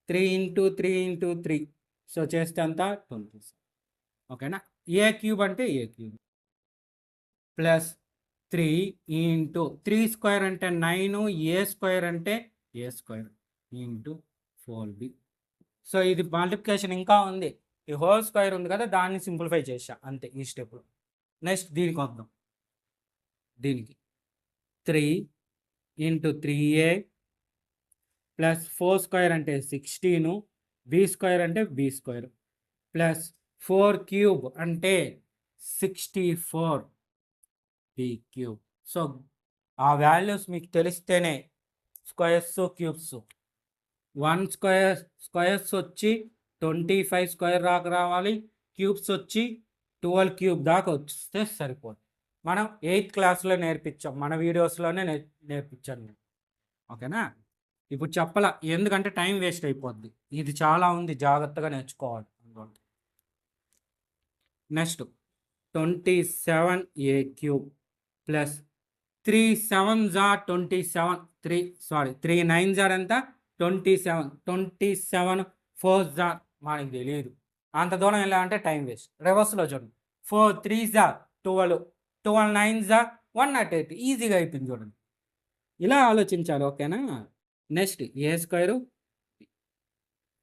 3 ఇంటూ 3 ఇంటూ 3. సో చేస్తే అంతా 27. ఓకేనా? ఏ క్యూబ్ అంటే ఏ క్యూబ్ ప్లస్ 3 ఇంటూ 3 స్క్వేర్ అంటే 9, ఏ స్క్వేర్ అంటే ఏ స్క్వేర్ ఇంటూ 4b. సో ఇది మల్టిప్లికేషన్ ఇంకా ఉంది, ఈ హోల్ స్క్వేర్ ఉంది కదా, దాన్ని సింప్లిఫై చేసా అంతే ఈ స్టెప్లో. నెక్స్ట్ దీనికి వద్దాం. దీనికి 3 ఇంటూ 3a ప్లస్ 4 స్క్వేర్ అంటే 16, బి స్క్వేర్ అంటే బి స్క్వేర్ ప్లస్ 4 క్యూబ్ అంటే 64 బి క్యూబ్. సో ఆ వాల్యూస్ మీకు తెలిస్తేనే స్క్వేర్స్ క్యూబ్స్ 1 స్క్వేర్స్ వచ్చి 25 స్క్వేర్ దాకా రావాలి, క్యూబ్స్ వచ్చి 12 క్యూబ్ దాకా వస్తే సరిపోదు. మనం 8th క్లాస్లో నేర్పించాం, మన వీడియోస్లోనే నేర్పించాను నేను. ఓకేనా? ఇప్పుడు చెప్పాల, ఎందుకంటే టైం వేస్ట్ అయిపోద్ది. ఇది చాలా ఉంది, జాగ్రత్తగా నేర్చుకోవాలి. Next 27a cube plus 3 7s are 27, 3 9s are ఎంత 27, 27 4s are మనకి తెలియదు. అంత దూరం ఎలా అంటే టైం వేస్ట్. రివర్స్లో చూడండి, 4 3s are 12, 12 9s are 108. ఈజీగా అయిపోయింది చూడండి. ఇలా ఆలోచించాలి. ఓకేనా? నెక్స్ట్ ఏ స్క్వేరు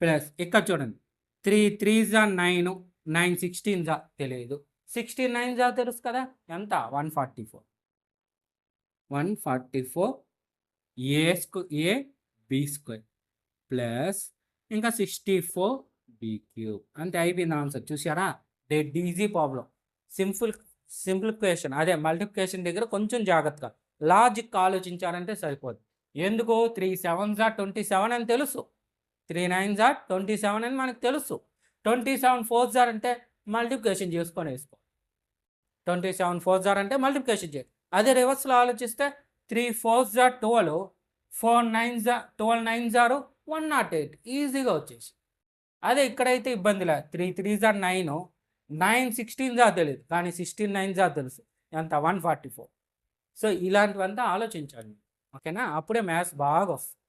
ప్లస్ ఇక్కడ చూడండి 3 3s are 9, 9 16s are తెలియదు, 16 9s are తెలుసు కదా, ఎంత 144 ఏ బి స్క్వేర్ ప్లస్ ఇంకా 64 బి క్యూబ్. అంతే, అయిపోయింది ఆన్సర్. చూసారా? Dead easy problem. సింప్లిఫికేషన్ అదే మల్టిప్లికేషన్ దగ్గర కొంచెం జాగ్రత్తగా లాజిక్ ఆలోచించారంటే సరిపోదు. ఎందుకు 3 7s are 27 అని తెలుసు, 3 9s are 27 అని మనకు తెలుసు, 27 4s are అంటే మల్టిప్లికేషన్ చేసుకొని వేసుకో, 27 4s are అంటే మల్టిప్లికేషన్ చేయాలి. అదే రివర్స్లో ఆలోచిస్తే 3 4s are 12, 4 9s are 12 9s are 108. ఈజీగా వచ్చేసి. అదే ఇక్కడైతే ఇబ్బంది లేదు, 3 3s are 9, 9 16s are తెలియదు, కానీ 16 9s are తెలుసు, ఎంత 144. సో ఇలాంటివంతా ఆలోచించాలి. ఓకేనా? అప్పుడే మ్యాథ్స్ బాగా వస్తుంది.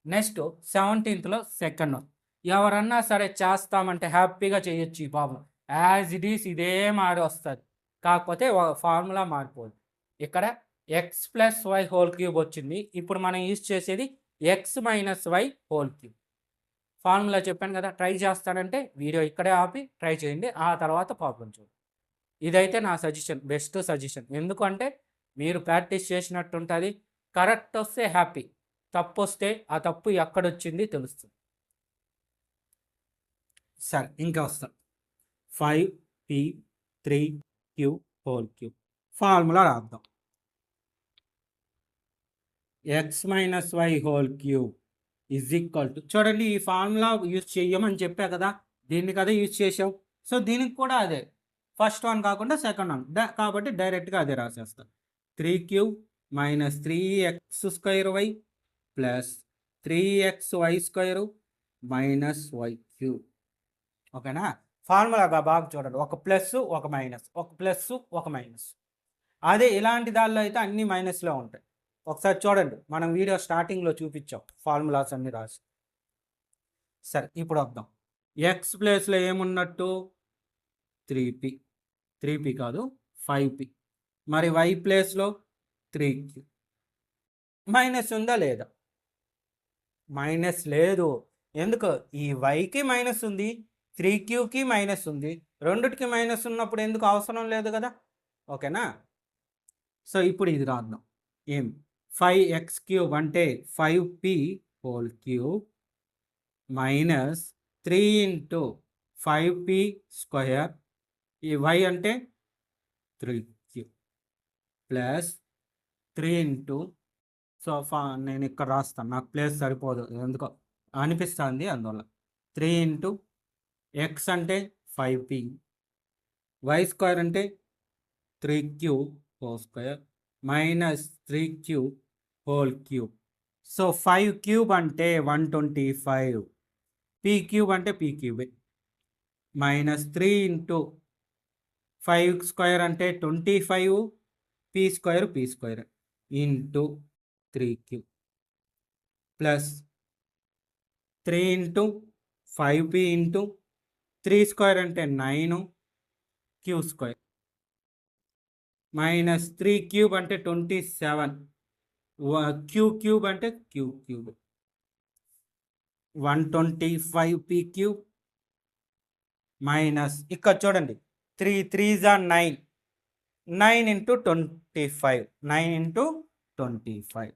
Next 17th second. ఎవరన్నా సరే చేస్తామంటే హ్యాపీగా చేయొచ్చు ఈ ప్రాబ్లం. యాజ్ ఇట్ ఈస్ ఇదే మారి వస్తుంది, కాకపోతే ఫార్ములా మారిపోదు. ఇక్కడ X plus why whole cube వచ్చింది. ఇప్పుడు మనం యూజ్ చేసేది X minus why whole cube. Formula చెప్పాను కదా, ట్రై చేస్తానంటే వీడియో ఇక్కడే ఆపి ట్రై చేయండి, ఆ తర్వాత ప్రాబ్లం చూడండి. ఇదైతే నా సజెషన్, బెస్ట్ సజెషన్. ఎందుకంటే మీరు ప్రాక్టీస్ చేసినట్టు ఉంటుంది. కరెక్ట్ వస్తే హ్యాపీ, తప్పు వస్తే ఆ తప్పు ఎక్కడొచ్చింది తెలుస్తుంది. సరే, ఇంకా వస్తాను. 5p3q హోల్ క్యూబ్ ఫార్ములా రాద్దాం. X minus why whole cube is equal to, చూడండి ఈ ఫార్ములా యూజ్ చేయమని చెప్పా కదా, దీన్ని కదా యూజ్ చేసాం. సో దీనికి కూడా అదే, ఫస్ట్ వన్ కాకుండా సెకండ్ వన్, కాబట్టి డైరెక్ట్గా అదే రాసేస్తాం. 3q minus 3x² plus 3xy² minus why cube. ఓకేనా? ఫార్ములా బాగా చూడండి, ఒక ప్లస్ ఒక మైనస్, ఒక ప్లస్ ఒక మైనస్. అదే ఇలాంటి దానిలో అయితే అన్ని మైనస్లో ఉంటాయి. ఒకసారి చూడండి, మనం వీడియో స్టార్టింగ్లో చూపించాం ఫార్ములాస్ అన్ని రాసి. సరే, ఇప్పుడు వద్దాం. ఎక్స్ ప్లేస్లో ఏమున్నట్టు 3p కాదు 5p. మరి వై ప్లేస్లో 3q. మైనస్ ఉందా లేదా? మైనస్ లేదు. ఎందుకు? ఈ వైకి మైనస్ ఉంది, 3qకి మైనస్ ఉంది, రెండుటికి మైనస్ ఉన్నప్పుడు ఎందుకు అవసరం లేదు కదా. ఓకేనా? సో ఇప్పుడు ఇది రాద్దాం. ఏం 5x³ అంటే 5p whole cube minus 3 into 5p², ఈ y అంటే 3q ప్లస్ 3 ఇంటూ, సో నేను ఇక్కడ రాస్తాను, నాకు ప్లేస్ సరిపోదు ఎందుకో అనిపిస్తుంది అందువల్ల. 3 ఇంటూ ఎక్స్ అంటే 5p, y² అంటే 3q whole square minus 3q whole cube. So 5³ అంటే 125, p³ అంటే p³ మైనస్ 3 ఇంటూ 5² అంటే 25, p² into 3q plus 3 into 5p into 3² అంటే 9, q² మైనస్ 3³ అంటే 27, q³ అంటే q³ 125p³ మైనస్ ఇక్కడ చూడండి 3 3s are 9, 9 into 25, 9 into 25.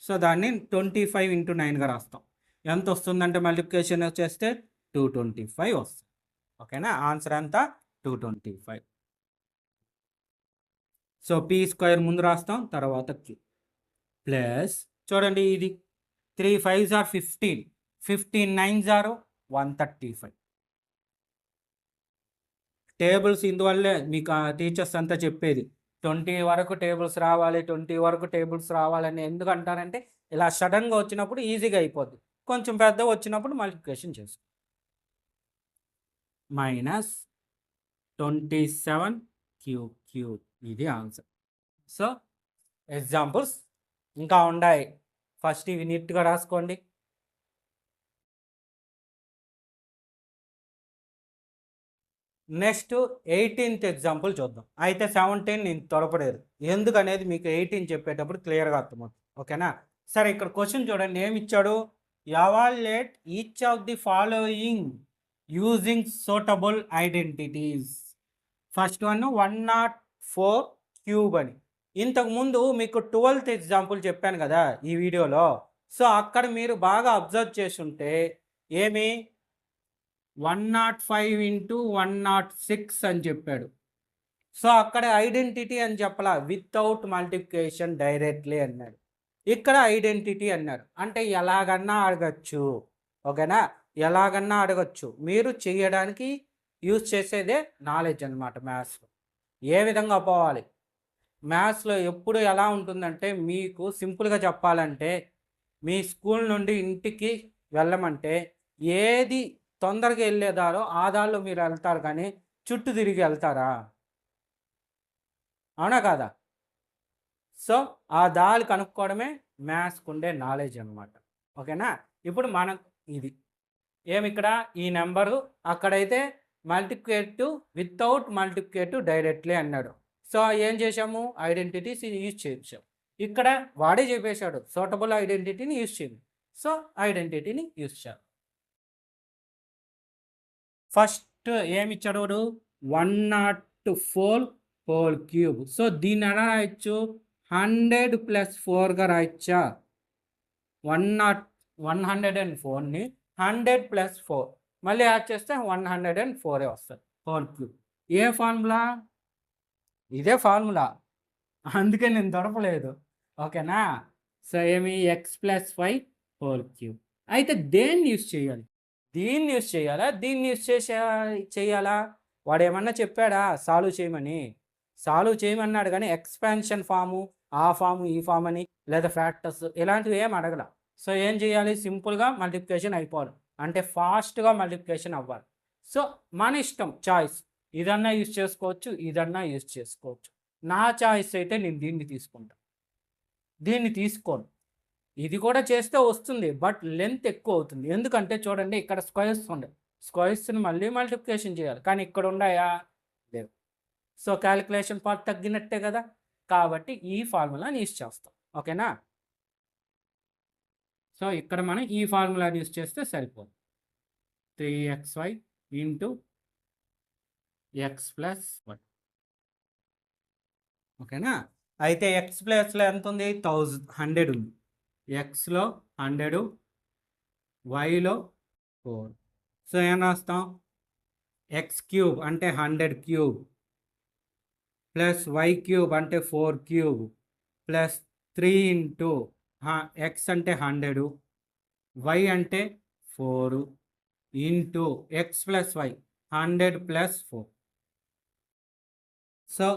So దాన్ని 25 ఇంటూ 9గా రాస్తాం. ఎంత వస్తుందంటే మల్టిప్లికేషన్ చేస్తే 225 వస్తుంది. ఓకేనా, ఆన్సర్ అంతా 225. సో పీ స్క్వేర్ ముందు రాస్తాం, తర్వాత క్యూ ప్లస్ చూడండి ఇది 3 5s are 15, 15 9s are 135. Tables ఇందువల్లే మీకు టీచర్స్ అంతా చెప్పేది 20 వరకు టేబుల్స్ రావాలి, 20 వరకు టేబుల్స్ రావాలని ఎందుకు అంటారంటే ఇలా సడన్గా వచ్చినప్పుడు ఈజీగా అయిపోద్ది, కొంచెం పెద్ద వచ్చినప్పుడు మల్టిప్లికేషన్ చేసుకో. -27 క్యూ ఇది ఆన్సర్. సో ఎగ్జాంపుల్స్ ఇంకా ఉన్నాయి, ఫస్ట్ ఇవి నీట్గా రాసుకోండి. నెక్స్ట్ 18th ఎగ్జాంపుల్ చూద్దాం. అయితే 17 నేను త్వరపడేది ఎందుకనేది మీకు 18 చెప్పేటప్పుడు క్లియర్గా అర్థమవుతుంది. ఓకేనా, సరే ఇక్కడ క్వశ్చన్ చూడండి ఏమి ఇచ్చాడు. Evaluate each of the following using suitable identities. First one 104 cube అని. ఇంతకుముందు మీకు 12th ఎగ్జాంపుల్ చెప్పాను కదా ఈ వీడియోలో. సో అక్కడ మీరు బాగా అబ్జర్వ్ చేసుంటే ఏమి 105 × 106 అని చెప్పాడు. సో అక్కడ ఐడెంటిటీ అని చెప్పలా, వితౌట్ మల్టిప్లికేషన్ డైరెక్ట్లీ అన్నాడు. ఇక్కడ ఐడెంటిటీ అన్నాడు, అంటే ఎలాగన్నా అడగచ్చు. ఓకేనా, ఎలాగన్నా అడగచ్చు. మీరు చేయడానికి యూజ్ చేసేదే నాలెడ్జ్ అనమాట. మ్యాథ్స్లో ఏ విధంగా పోవాలి, మ్యాథ్స్లో ఎప్పుడు ఎలా ఉంటుందంటే మీకు సింపుల్గా చెప్పాలంటే మీ స్కూల్ నుండి ఇంటికి వెళ్ళమంటే ఏది తొందరగా వెళ్ళేదారో ఆ దారిలో మీరు వెళ్తారు, కానీ చుట్టూ తిరిగి వెళ్తారా? అవునా కాదా? సో ఆ దారి కనుక్కోవడమే మ్యాథ్స్కి ఉండే నాలెడ్జ్ అనమాట. ఓకేనా, ఇప్పుడు మనం ఇది ఏమిక్కడ ఈ నెంబరు, అక్కడైతే మల్టిప్లికేటివ్ వితౌట్ మల్టిప్లికేటివ్ డైరెక్ట్లీ అన్నాడు. సో ఏం చేసాము, ఐడెంటిటీస్ యూజ్ చేసాం. ఇక్కడ వాడే చెప్పేశాడు సూటబుల్ ఐడెంటిటీని యూజ్ చేయండి. సో ఐడెంటిటీని యూజ్ చేయాలి. ఫస్ట్ ఏమి ఇచ్చాడు 104 హోల్ క్యూబ్. సో దీన్ని ఎలా రాయొచ్చు, 100 + 4గా రాయొచ్చా. 104ని 100 + 4 మళ్ళీ యాడ్ చేస్తే 104 వస్తుంది హోల్ క్యూబ్. ఏ ఫార్ములా, ఇదే ఫార్ములా, అందుకే నేను దొరకలేదు. ఓకేనా, సో ఏమి x + y హోల్ క్యూబ్. అయితే దేన్ని యూజ్ చేయాలి, దీన్ని యూజ్ చేయాలా, దీన్ని యూజ్ చేయాలా? వాడు ఏమన్నా చెప్పాడా సాల్వ్ చేయమని? సాల్వ్ చేయమన్నాడు, కానీ ఎక్స్పాన్షన్ ఫాము, ఆ ఫాము ఈ ఫామ్ అని లేదా ఫ్యాక్టర్స్ ఇలాంటివి ఏం అడగల. సో ఏం చేయాలి, సింపుల్గా మల్టిప్లికేషన్ అయిపోవాలి, అంటే ఫాస్ట్గా మల్టిప్లికేషన్ అవ్వాలి. సో మన ఇష్టం, చాయిస్, ఇదన్నా యూజ్ చేసుకోవచ్చు, ఇదన్నా యూజ్ చేసుకోవచ్చు. నా చాయిస్ అయితే నేను దీన్ని తీసుకుంటాను, దీన్ని తీసుకోను. ఇది కూడా చేస్తే వస్తుంది, బట్ లెంత్ ఎక్కువ అవుతుంది. ఎందుకంటే చూడండి ఇక్కడ స్క్వేర్స్ ఉండే, స్క్వేర్స్ని మళ్ళీ మల్టిప్లికేషన్ చేయాలి, కానీ ఇక్కడ ఉన్నాయా, లేవు. సో క్యాలిక్యులేషన్ పార్ట్ తగ్గినట్టే కదా, కాబట్టి ఈ ఫార్ములాని యూజ్ చేస్తాం. ఓకేనా, సో ఇక్కడ మనం ఈ ఫార్ములాని యూజ్ చేస్తే సరిపోదు. 3xy × x + y. ఓకేనా, అయితే x ప్లస్లో ఎంత ఉంది, 100 ఉంది. ఎక్స్లో 100, వైలో 4. సో ఏం రాస్తాం, x³ అంటే 100 క్యూబ్ ప్లస్ y³ అంటే 4 క్యూబ్ ప్లస్ 3 × x అంటే 100, y అంటే 4 into x + y 100 + 4. So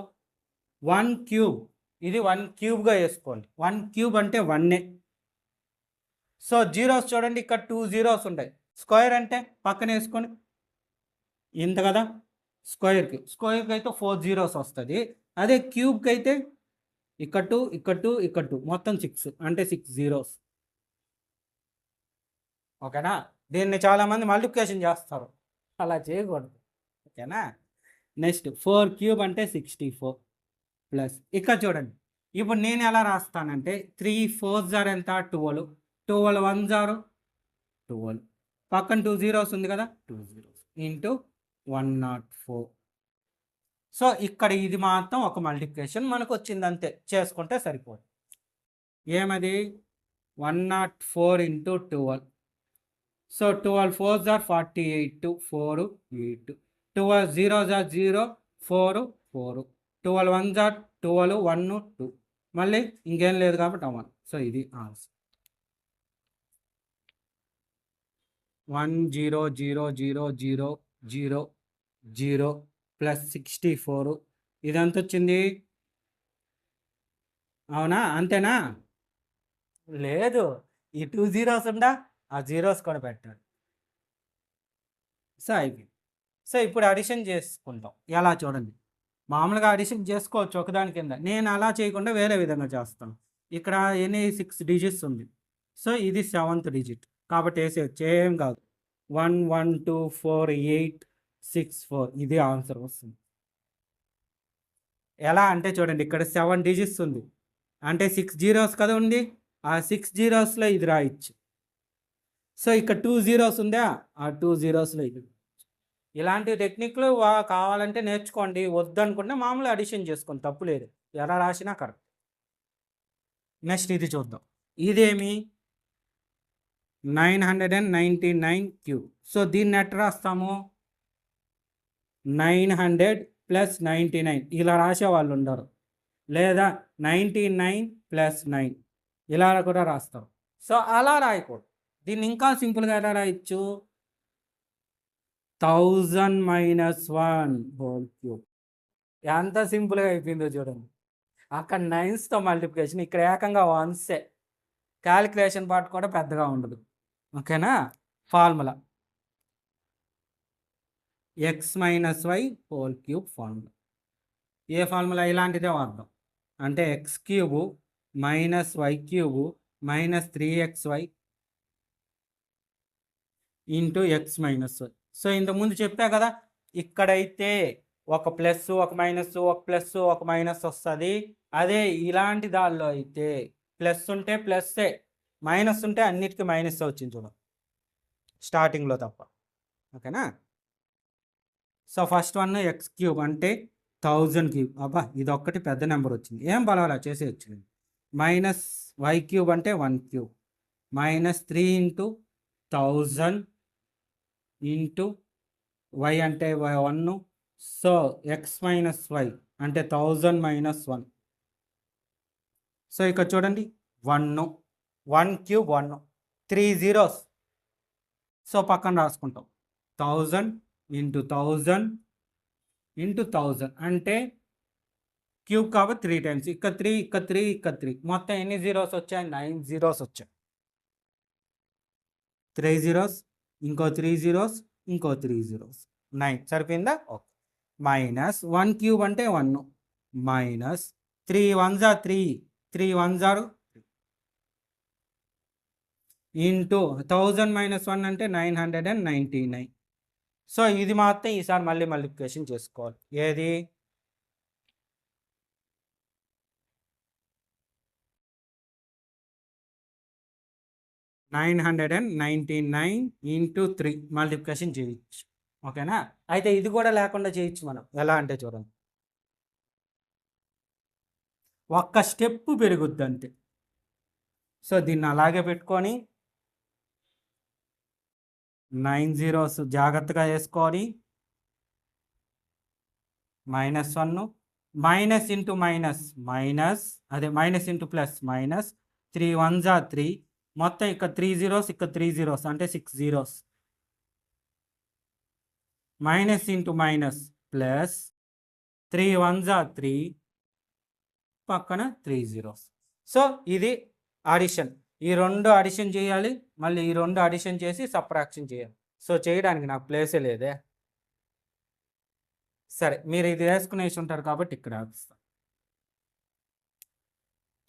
1 cube, ఇది 1 క్యూబ్గా వేసుకోండి. 1 క్యూబ్ అంటే 1. సో జీరోస్ చూడండి, ఇక్కడ 2 జీరోస్ ఉంటాయి. స్క్వేర్ అంటే పక్కన వేసుకొని ఇంత కదా, స్క్వేర్కి అయితే 4 జీరోస్ వస్తుంది. అదే క్యూబ్కి అయితే ఇక్కడ 2 ఇక్కడ 2 ఇక్కడ 2 మొత్తం 6 అంటే 6 జీరోస్. ఓకేనా, దీన్ని చాలామంది మల్టిప్లికేషన్ చేస్తారు, అలా చేయకూడదు. ఓకేనా, నెక్స్ట్ 4 క్యూబ్ అంటే 64 ప్లస్ ఇక్కడ చూడండి. ఇప్పుడు నేను ఎలా రాస్తానంటే 3 4s are ఎంత, 12, 12 1s are 12, పక్కన 2 జీరోస్ ఉంది కదా, 2 జీరోస్ ఇంటూ 104. సో ఇక్కడ ఇది మాత్రం ఒక మల్టిప్లికేషన్ మనకు వచ్చింది, అంతే, చేసుకుంటే సరిపోదు. ఏమది 104 × 12. So 12 4s are 48, 4 8, 12 0s are 0, 4 4, 12 1s are 12, 1 2, మళ్ళీ ఇంకేం లేదు కాబట్టి 1. సో ఇది ఆన్సర్. 1 0 0 0 0 0 0 ప్లస్ 64 ఇదంతా వచ్చింది. అవునా? అంతేనా? లేదు, ఈ 2 zeros ఉందా, ఆ జీరోస్ కూడా పెట్టాలి. సో అయిపోయింది. సో ఇప్పుడు అడిషన్ చేసుకుంటాం. ఎలా చూడండి, మామూలుగా అడిషన్ చేసుకోవచ్చు ఒకదాని కింద. నేను అలా చేయకుండా వేరే విధంగా చేస్తాను. ఇక్కడ ఎన్ని 6 డిజిట్స్ ఉంది. సో ఇది 7th డిజిట్ కాబట్టి వేసేయచ్చు, ఏం కాదు. 1 1 2 4 8 6 4 ఇది ఆన్సర్ వస్తుంది. ఎలా అంటే చూడండి, ఇక్కడ 7 డిజిట్స్ ఉంది అంటే 6 జీరోస్ కదా ఉంది. ఆ 6 జీరోస్లో ఇది రాయొచ్చు. సో ఇక్కడ 2 జీరోస్ ఉందా, ఆ 2 జీరోస్లో ఇది. ఇలాంటి టెక్నిక్లు కావాలంటే నేర్చుకోండి, వద్దనుకుంటే మామూలు అడిషన్ చేసుకోండి, తప్పు లేదు. ఎలా రాసినా కరెక్ట్. నెక్స్ట్ ఇది చూద్దాం. ఇదేమి 999 క్యూబ్. సో దీన్ని ఎట్లా రాస్తాము, 900 ప్లస్ 99 ఇలా రాసే వాళ్ళు ఉండరు, లేదా 99 ప్లస్ 9 ఇలా కూడా రాస్తారు. సో అలా రాయకూడదు. దీన్ని ఇంకా సింపుల్గా ఎలా రాయొచ్చు, 1000 మైనస్ 1 హోల్ క్యూబ్. ఎంత సింపుల్గా అయిపోయిందో చూడండి. అక్కడ 9స్తో మల్టిప్లికేషన్, ఇక్కడ ఏకంగా 1సే. క్యాలిక్యులేషన్ పార్ట్ కూడా పెద్దగా ఉండదు. ఓకేనా? Formula x minus why whole cube formula. ఏ ఫార్ములా ఇలాంటిదే వాడదాం. అంటే x cube minus y cube minus 3xy into X minus why. So ఇంతకుముందు చెప్పా కదా, ఇక్కడైతే ఒక ప్లస్ ఒక మైనస్, ఒక ప్లస్ ఒక మైనస్ వస్తుంది. అదే ఇలాంటి దానిలో అయితే ప్లస్ ఉంటే ప్లస్సే, మైనస్ ఉంటే అన్నిటికీ మైనస్ వచ్చింది చూడండి, స్టార్టింగ్లో తప్ప. ఓకేనా? So first one X cube అంటే 1000 క్యూబ్. అబ్బా ఇది ఒక్కటి పెద్ద నెంబర్ వచ్చింది, ఏం పర్వాలా చేసేయచ్చు. మైనస్ వై క్యూబ్ అంటే 1 cube minus 3 into 1000 into y అంటే 1. సో ఎక్స్ మైనస్ వై అంటే 1000 మైనస్ 1. సో ఇక్కడ చూడండి 1 క్యూబ్ 1 3 zeros. సో పక్కన రాసుకుంటాం 1000 ఇంటూ 1000 ఇంటూ 1000 అంటే క్యూబ్ కాబట్టి 3 టైమ్స్. ఇక్కడ 3 ఇక్కడ 3 ఇక్కడ 3 మొత్తం ఎన్ని జీరోస్ వచ్చాయి, 9 zeros వచ్చాయి. 3 zeros, ఇంకో 3 zeros, ఇంకో 3 zeros, 9 సరిపోయిందా? ఓకే. మైనస్ 1 క్యూబ్ అంటే 1 minus 3 1s are 3, 3 1s are into 1000 minus 1 అంటే 999. సో ఇది మాత్రం ఈసారి మళ్ళీ మల్టిప్లికేషన్ చేసుకోవాలి. ఏది, $999 ఇంటూ 3 మల్టిప్లికేషన్ చేయొచ్చు. ఓకేనా? అయితే ఇది కూడా లేకుండా చేయొచ్చు మనం. ఎలా అంటే చూడండి, ఒక్క స్టెప్ పెరుగుద్ది అంతే. సో దీన్ని అలాగే పెట్టుకొని 9 zeros జాగ్రత్తగా వేసుకొని -1 మైనస్ ఇంటూ మైనస్ మైనస్, అదే minus into plus minus 3 1s are 3, మొత్తం ఇక్కడ 3 zeros ఇక్కడ 3 zeros అంటే 6 zeros. Minus into minus plus 3 1s are 3, పక్కన 3 zeros. సో ఇది అడిషన్. ఈ రెండు అడిషన్ చేయాలి, మళ్ళీ ఈ రెండు అడిషన్ చేసి సబ్ట్రాక్షన్ చేయాలి. సో చేయడానికి నాకు ప్లేసే లేదే. సరే మీరు ఇది వేసుకునేసి ఉంటారు కాబట్టి ఇక్కడ ఆపిస్తాను.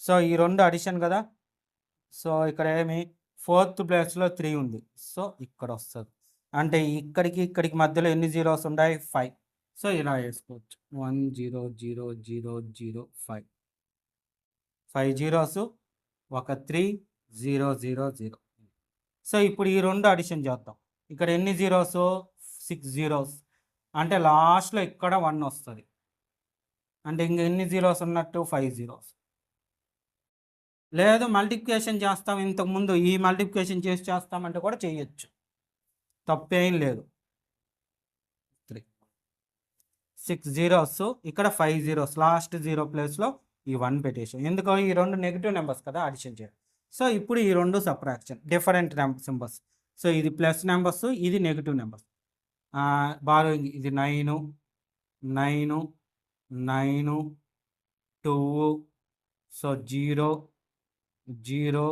సో ఈ రెండు అడిషన్ కదా. సో ఇక్కడ ఏమి 4th ప్లేస్లో 3 ఉంది. సో ఇక్కడ వస్తుంది అంటే ఇక్కడికి ఇక్కడికి మధ్యలో ఎన్ని జీరోస్ ఉన్నాయి, 5. సో ఇలా వేసుకోవచ్చు 1 0 0 0 0 5, 5 zeros, ఒక 3 0 0 0. సో ఇప్పుడు ఈ రెండు అడిషన్ చేద్దాం. ఇక్కడ ఎన్ని జీరోస్, 6 zeros అంటే లాస్ట్లో ఇక్కడ 1 వస్తుంది. అంటే ఇంక ఎన్ని జీరోస్ ఉన్నట్టు, 5 zeros. లేదు మల్టిప్లికేషన్ చేస్తాం, ఇంతకుముందు ఈ మల్టిప్లికేషన్ చేస్తామంటే కూడా చేయొచ్చు. తప్పేం లేదు. 3 6 జీరోస్ ఇక్కడ 5 జీరోస్ లాస్ట్ జీరో ప్లేస్లో ఈ 1 పెట్టేసాం. ఎందుకో ఈ రెండు నెగిటివ్ నెంబర్స్ కదా అడిషన్ చేయాలి. సో ఇప్పుడు ఈ రెండు సబ్ట్రాక్షన్ డిఫరెంట్ సింబల్స్. సో ఇది ప్లస్ నెంబర్స్, ఇది నెగిటివ్ నెంబర్స్. బారోయింగ్ ఇది 9 9 9 2 సో 0 0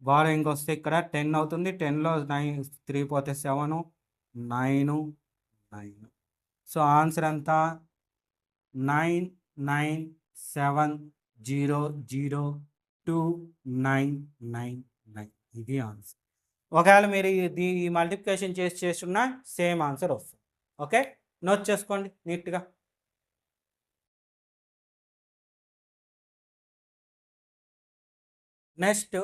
బారోయింగ్ వస్తే ఇక్కడ 10 అవుతుంది. 10లో 3 పోతే 7 9 9. సో ఆన్సర్ ఎంత 9 9 7 0 0 2 9 9 9. ఇది ఆన్సర్. ఒకవేళ మీరు ఇది మల్టిప్లికేషన్ చేస్తున్నా సేమ్ ఆన్సర్ వస్తుంది. ఓకే, నోట్ చేసుకోండి నీట్గా. నెక్స్ట్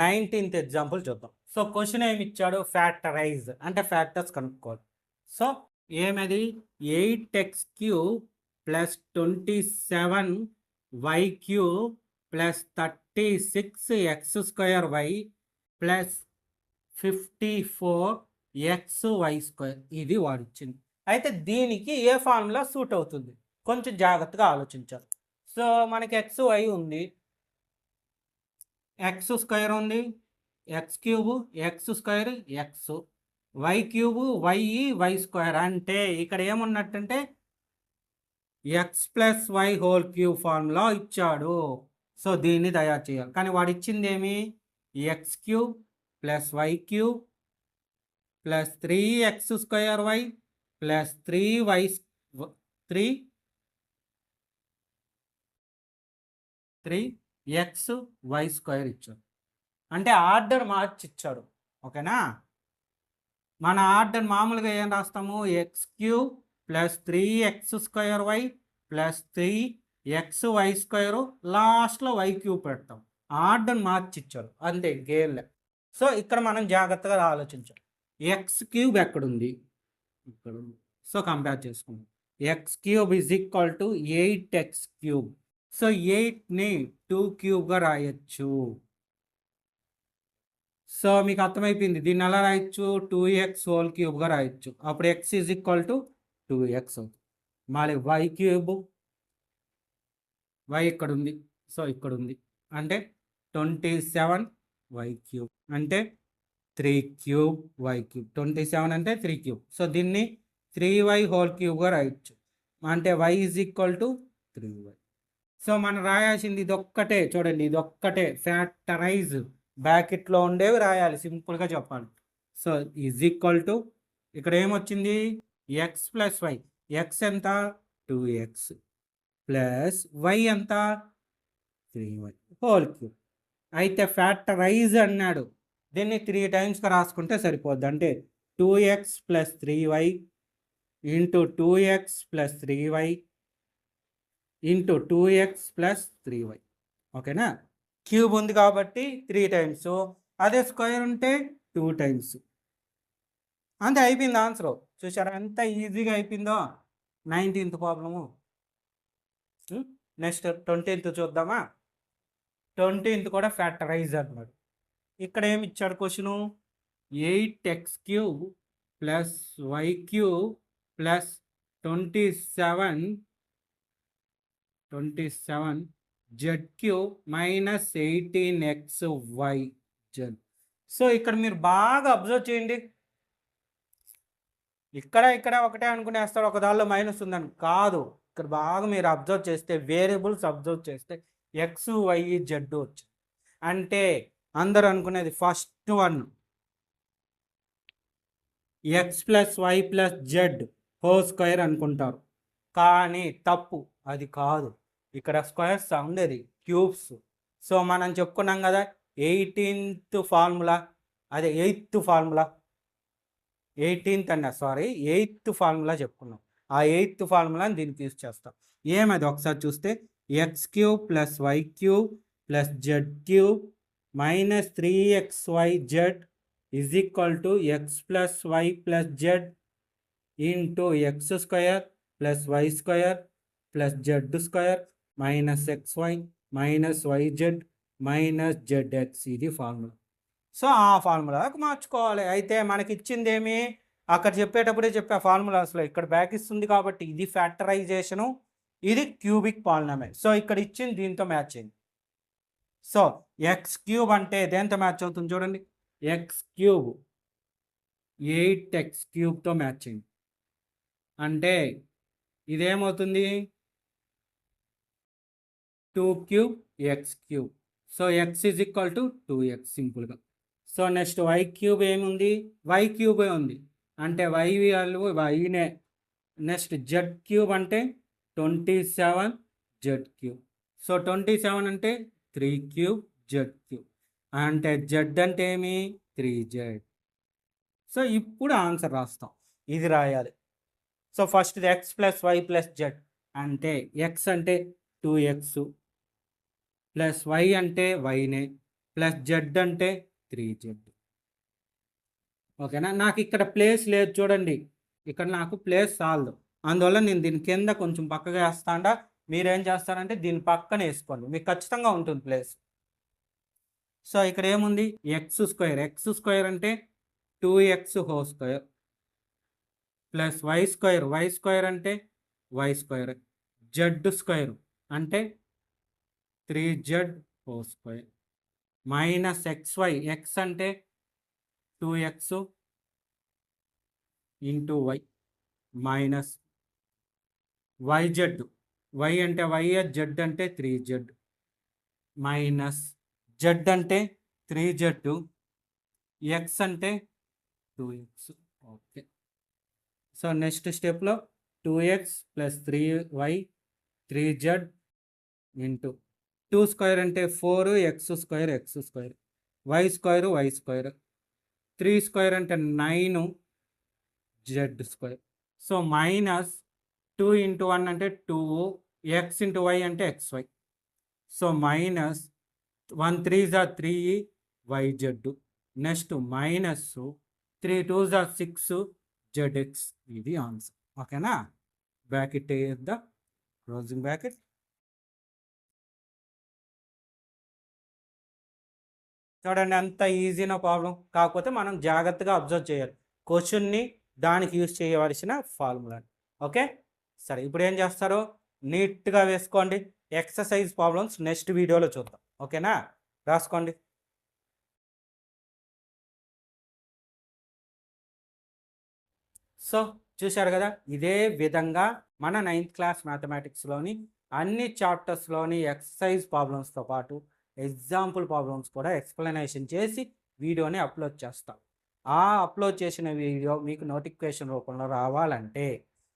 19th ఎగ్జాంపుల్ చూద్దాం. సో క్వశ్చన్ ఏమి ఇచ్చాడు, ఫ్యాక్టరైజ్ అంటే ఫ్యాక్టర్స్ కనుక్కోవాలి. సో ఏమది 8x³ + 27y³ + 36x² + 54xy². ఇది వాడిచ్చింది. అయితే దీనికి ఏ ఫార్ములా సూట్ అవుతుంది కొంచెం జాగ్రత్తగా ఆలోచించాలి. సో మనకి xy ఉంది, x² ఉంది, x³ x² x, y³ y² అంటే ఇక్కడ ఏమున్నట్టంటే x + y³ ఫార్ములా ఇచ్చాడు. సో దీన్ని తయారు చేయాలి. కానీ వాడు ఇచ్చింది ఏమి x³ + y³ + 3x² + 3y 3xy² ఇచ్చాడు. అంటే ఆర్డర్ మార్చి ఇచ్చాడు. ఓకేనా, మన ఆర్డర్ మామూలుగా ఏం రాస్తాము, x³ + 3x² + 3xy² లాస్ట్లో y³ పెడతాం. ఆర్డర్ మార్చి ఇచ్చాడు అంతే, గేర్లే. సో ఇక్కడ మనం జాగ్రత్తగా ఆలోచించాం. x³ ఎక్కడుంది, ఇక్కడ ఉంది. సో కంపేర్ చేసుకుందాం. x³ = 8x³. సో 8ని 2³ రాయొచ్చు. సో మీకు అర్థమైపోయింది. దీన్ని ఎలా రాయొచ్చు, 2x³ రాయొచ్చు. అప్పుడు x = 2x అవుతుంది. మళ్ళీ y³ y ఇక్కడ ఉంది, సో ఇక్కడ ఉంది. అంటే 27y³ అంటే 3³ 27 అంటే 3³. సో దీన్ని 3y³ రాయొచ్చు. అంటే y = 3y. సో మనం రాయాల్సింది ఇదొక్కటే, చూడండి ఇదొక్కటే ఫ్యాక్టరైజ్. బ్రాకెట్లో ఉండేవి రాయాలి, సింపుల్గా చెప్పాలి. సో = ఇక్కడ ఏమొచ్చింది x + y. x ఎంత 2x + y ఎంత 3y³. అయితే ఫ్యాక్టరైజ్ అన్నాడు, దీన్ని 3 టైమ్స్గా రాసుకుంటే సరిపోద్ది. అంటే 2x + 3y × 2x + 3y × 2x + 3y. ఓకేనా, క్యూబ్ ఉంది కాబట్టి 3 టైమ్స్, అదే స్క్వేర్ ఉంటే 2 టైమ్స్. అంతే, అయిపోయింది ఆన్సర్. చూసారా ఎంత ఈజీగా అయిపోయిందో 19th ప్రాబ్లము. నెక్స్ట్ 20th చూద్దామా. 20th కూడా ఫ్యాక్టరైజ్ అన్నాడు. ఇక్కడ ఏమి ఇచ్చాడు question, 8x³ + y³ + 27z³ - 18xyz. So ఇక్కడ మీరు బాగా అబ్జర్వ్ చేయండి. ఇక్కడ ఒకటే అనుకునేస్తాడు, ఒక దానిలో మైనస్ ఉందని. కాదు, ఇక్కడ బాగా మీరు అబ్జర్వ్ చేస్తే, వేరియబుల్స్ అబ్జర్వ్ చేస్తే x y z వచ్చింది. అంటే అందరూ అనుకునేది first one x + y + z² అనుకుంటారు. కానీ తప్పు, అది కాదు. ఇక్కడ స్క్వేర్స్ ఉండేది క్యూబ్స్. సో మనం చెప్పుకున్నాం కదా 18th ఫార్ములా, అదే 8th ఫార్ములా, 8th ఫార్ములా చెప్పుకున్నాం. ఆ 8th ఫార్ములాని దీనికి యూజ్ చేస్తాం. ఏమది ఒకసారి చూస్తే x³ + y³ + z³ - 3xyz = x + y + z × x² + y² + z² - xy - yz - zx. ఇది ఫార్ములా. సో ఆ ఫార్ములాకి మార్చుకోవాలి. అయితే మనకి ఇచ్చిందేమి అక్కడ చెప్పేటప్పుడే చెప్పా ఫార్ములాస్లో, ఇక్కడ బ్యాక్ ఇస్తుంది కాబట్టి ఇది ఫ్యాక్టరైజేషను, ఇది క్యూబిక్ పాలినామియల్. సో ఇక్కడ ఇచ్చింది దీంతో మ్యాచ్ అయింది. సో ఎక్స్ క్యూబ్ అంటే దేంతో మ్యాచ్ అవుతుంది చూడండి, ఎక్స్ క్యూబ్ 8x క్యూబ్తో మ్యాచ్ అయింది. అంటే ఇదేమవుతుంది 2 cube x cube. So X is equal to 2x సింపుల్గా. సో నెక్స్ట్ వై క్యూబ్ ఏముంది, వై క్యూబే ఉంది అంటే వై వాల్యూ వైనే. నెక్స్ట్ జెడ్ క్యూబ్ అంటే 27 జెడ్ క్యూబ్. సో 27 అంటే 3 క్యూబ్ జెడ్ క్యూబ్, అంటే జెడ్ అంటే ఏమి 3z. సో ఇప్పుడు ఆన్సర్ రాస్తాం, ఇది రాయాలి. So first x plus why plus z అంటే ఎక్స్ అంటే 2x ప్లస్ వై అంటే వైనే ప్లస్ జెడ్ అంటే 3z. ఓకేనా. నాకు ఇక్కడ ప్లేస్ లేదు చూడండి, ఇక్కడ నాకు ప్లేస్ చాలదు, అందువల్ల నేను దీని కింద కొంచెం పక్కగా వేస్తాండా. మీరేం చేస్తారంటే దీని పక్కన వేసుకోండి, మీకు ఖచ్చితంగా ఉంటుంది ప్లేస్. సో ఇక్కడ ఏముంది ఎక్స్ స్క్వేర్ అంటే 2x whole square plus why square అంటే వై స్క్వేర్, జెడ్ స్క్వేర్ అంటే 3z whole square minus xy, x అంటే 2x into y minus yz, y అంటే y, జెడ్ అంటే 3z మైనస్ జెడ్ అంటే 3z, X అంటే 2x. Okay. So next స్టెప్లో 2x plus 3y 3z into 2 square అంటే 4x square y square 3 square అంటే 9 Z square. So minus 2 into 1 అంటే 2, X into y అంటే xy. So minus 1 3 3 yz. Next minus 3 2 6 zx. ఇది answer. ఓకేనా. Bracket వేద్దాం, closing bracket. చూడండి అంత ఈజీనా ప్రాబ్లం, కాకపోతే మనం జాగ్రత్తగా అబ్జర్వ్ చేయాలి క్వశ్చన్ని, దానికి యూజ్ చేయవలసిన ఫార్ములా. ఓకే. సరే ఇప్పుడు ఏం చేస్తారో నీట్గా వేసుకోండి. ఎక్సర్సైజ్ ప్రాబ్లమ్స్ నెక్స్ట్ వీడియోలో చూద్దాం. ఓకేనా, రాసుకోండి. సో చూశారు కదా, ఇదే విధంగా మన 9th క్లాస్ మ్యాథమెటిక్స్లోని అన్ని చాప్టర్స్లోని ఎక్సర్సైజ్ ప్రాబ్లమ్స్తో పాటు ఎగ్జాంపుల్ ప్రాబ్లమ్స్ కూడా ఎక్స్ప్లెనేషన్ చేసి వీడియోని అప్లోడ్ చేస్తాం. ఆ అప్లోడ్ చేసిన వీడియో మీకు నోటిఫికేషన్ రూపంలో రావాలంటే,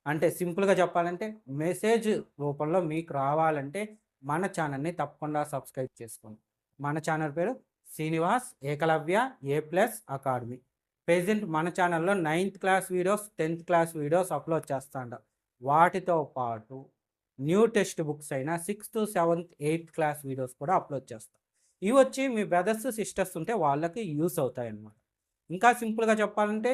అంటే సింపుల్గా చెప్పాలంటే మెసేజ్ రూపంలో మీకు రావాలంటే మన ఛానల్ని తప్పకుండా సబ్స్క్రైబ్ చేసుకోండి. మన ఛానల్ పేరు Srinivas Ekalavya A+ academy. Present మన ఛానల్లో 9th class videos 10th class videos upload చేస్తాండ. వాటితో పాటు న్యూ టెక్స్ట్ బుక్స్ అయిన 6th 7th 8th class videos కూడా అప్లోడ్ చేస్తాం. ఇవి వచ్చి మీ బ్రదర్స్ సిస్టర్స్ ఉంటే వాళ్ళకి యూస్ అవుతాయి అన్నమాట. ఇంకా సింపుల్గా చెప్పాలంటే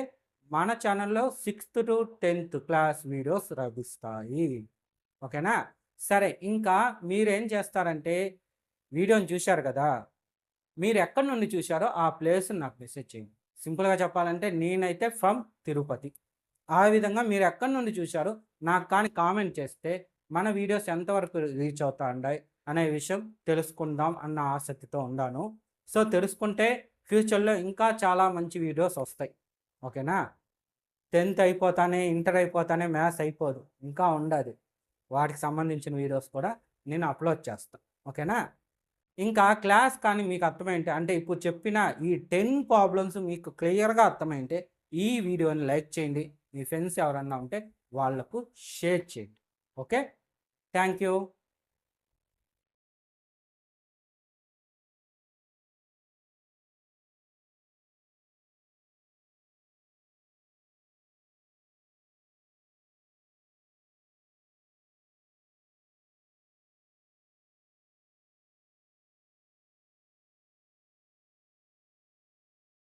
మన ఛానల్లో 6th to 10th class videos లభిస్తాయి. ఓకేనా. సరే, ఇంకా మీరేం చేస్తారంటే వీడియోని చూశారు కదా, మీరు ఎక్కడి నుండి చూశారో ఆ ప్లేస్ని నాకు మెసేజ్ చేయండి. సింపుల్గా చెప్పాలంటే నేనైతే ఫ్రమ్ తిరుపతి. ఆ విధంగా మీరు ఎక్కడి నుండి చూశారో నాకు కానీ కామెంట్ చేస్తే మన వీడియోస్ ఎంతవరకు రీచ్ అవుతా ఉన్నాయి అనే విషయం తెలుసుకుందాం అన్న ఆసక్తితో ఉన్నాను. సో తెలుసుకుంటే ఫ్యూచర్లో ఇంకా చాలా మంచి వీడియోస్ వస్తాయి. ఓకేనా. 10th అయిపోతానే ఇంటర్ అయిపోతానే మ్యాథ్స్ అయిపోదు, ఇంకా ఉండదు. వాటికి సంబంధించిన వీడియోస్ కూడా నేను అప్లోడ్ చేస్తాను. ఓకేనా. ఇంకా క్లాస్ కానీ మీకు అర్థమైంటే, అంటే ఇప్పుడు చెప్పిన ఈ 10 ప్రాబ్లమ్స్ మీకు క్లియర్గా అర్థమైంటే ఈ వీడియోని లైక్ చేయండి. మీ ఫ్రెండ్స్ ఎవరన్నా ఉంటే వాళ్లకు షేర్ చేయండి. ఓకే. Thank you.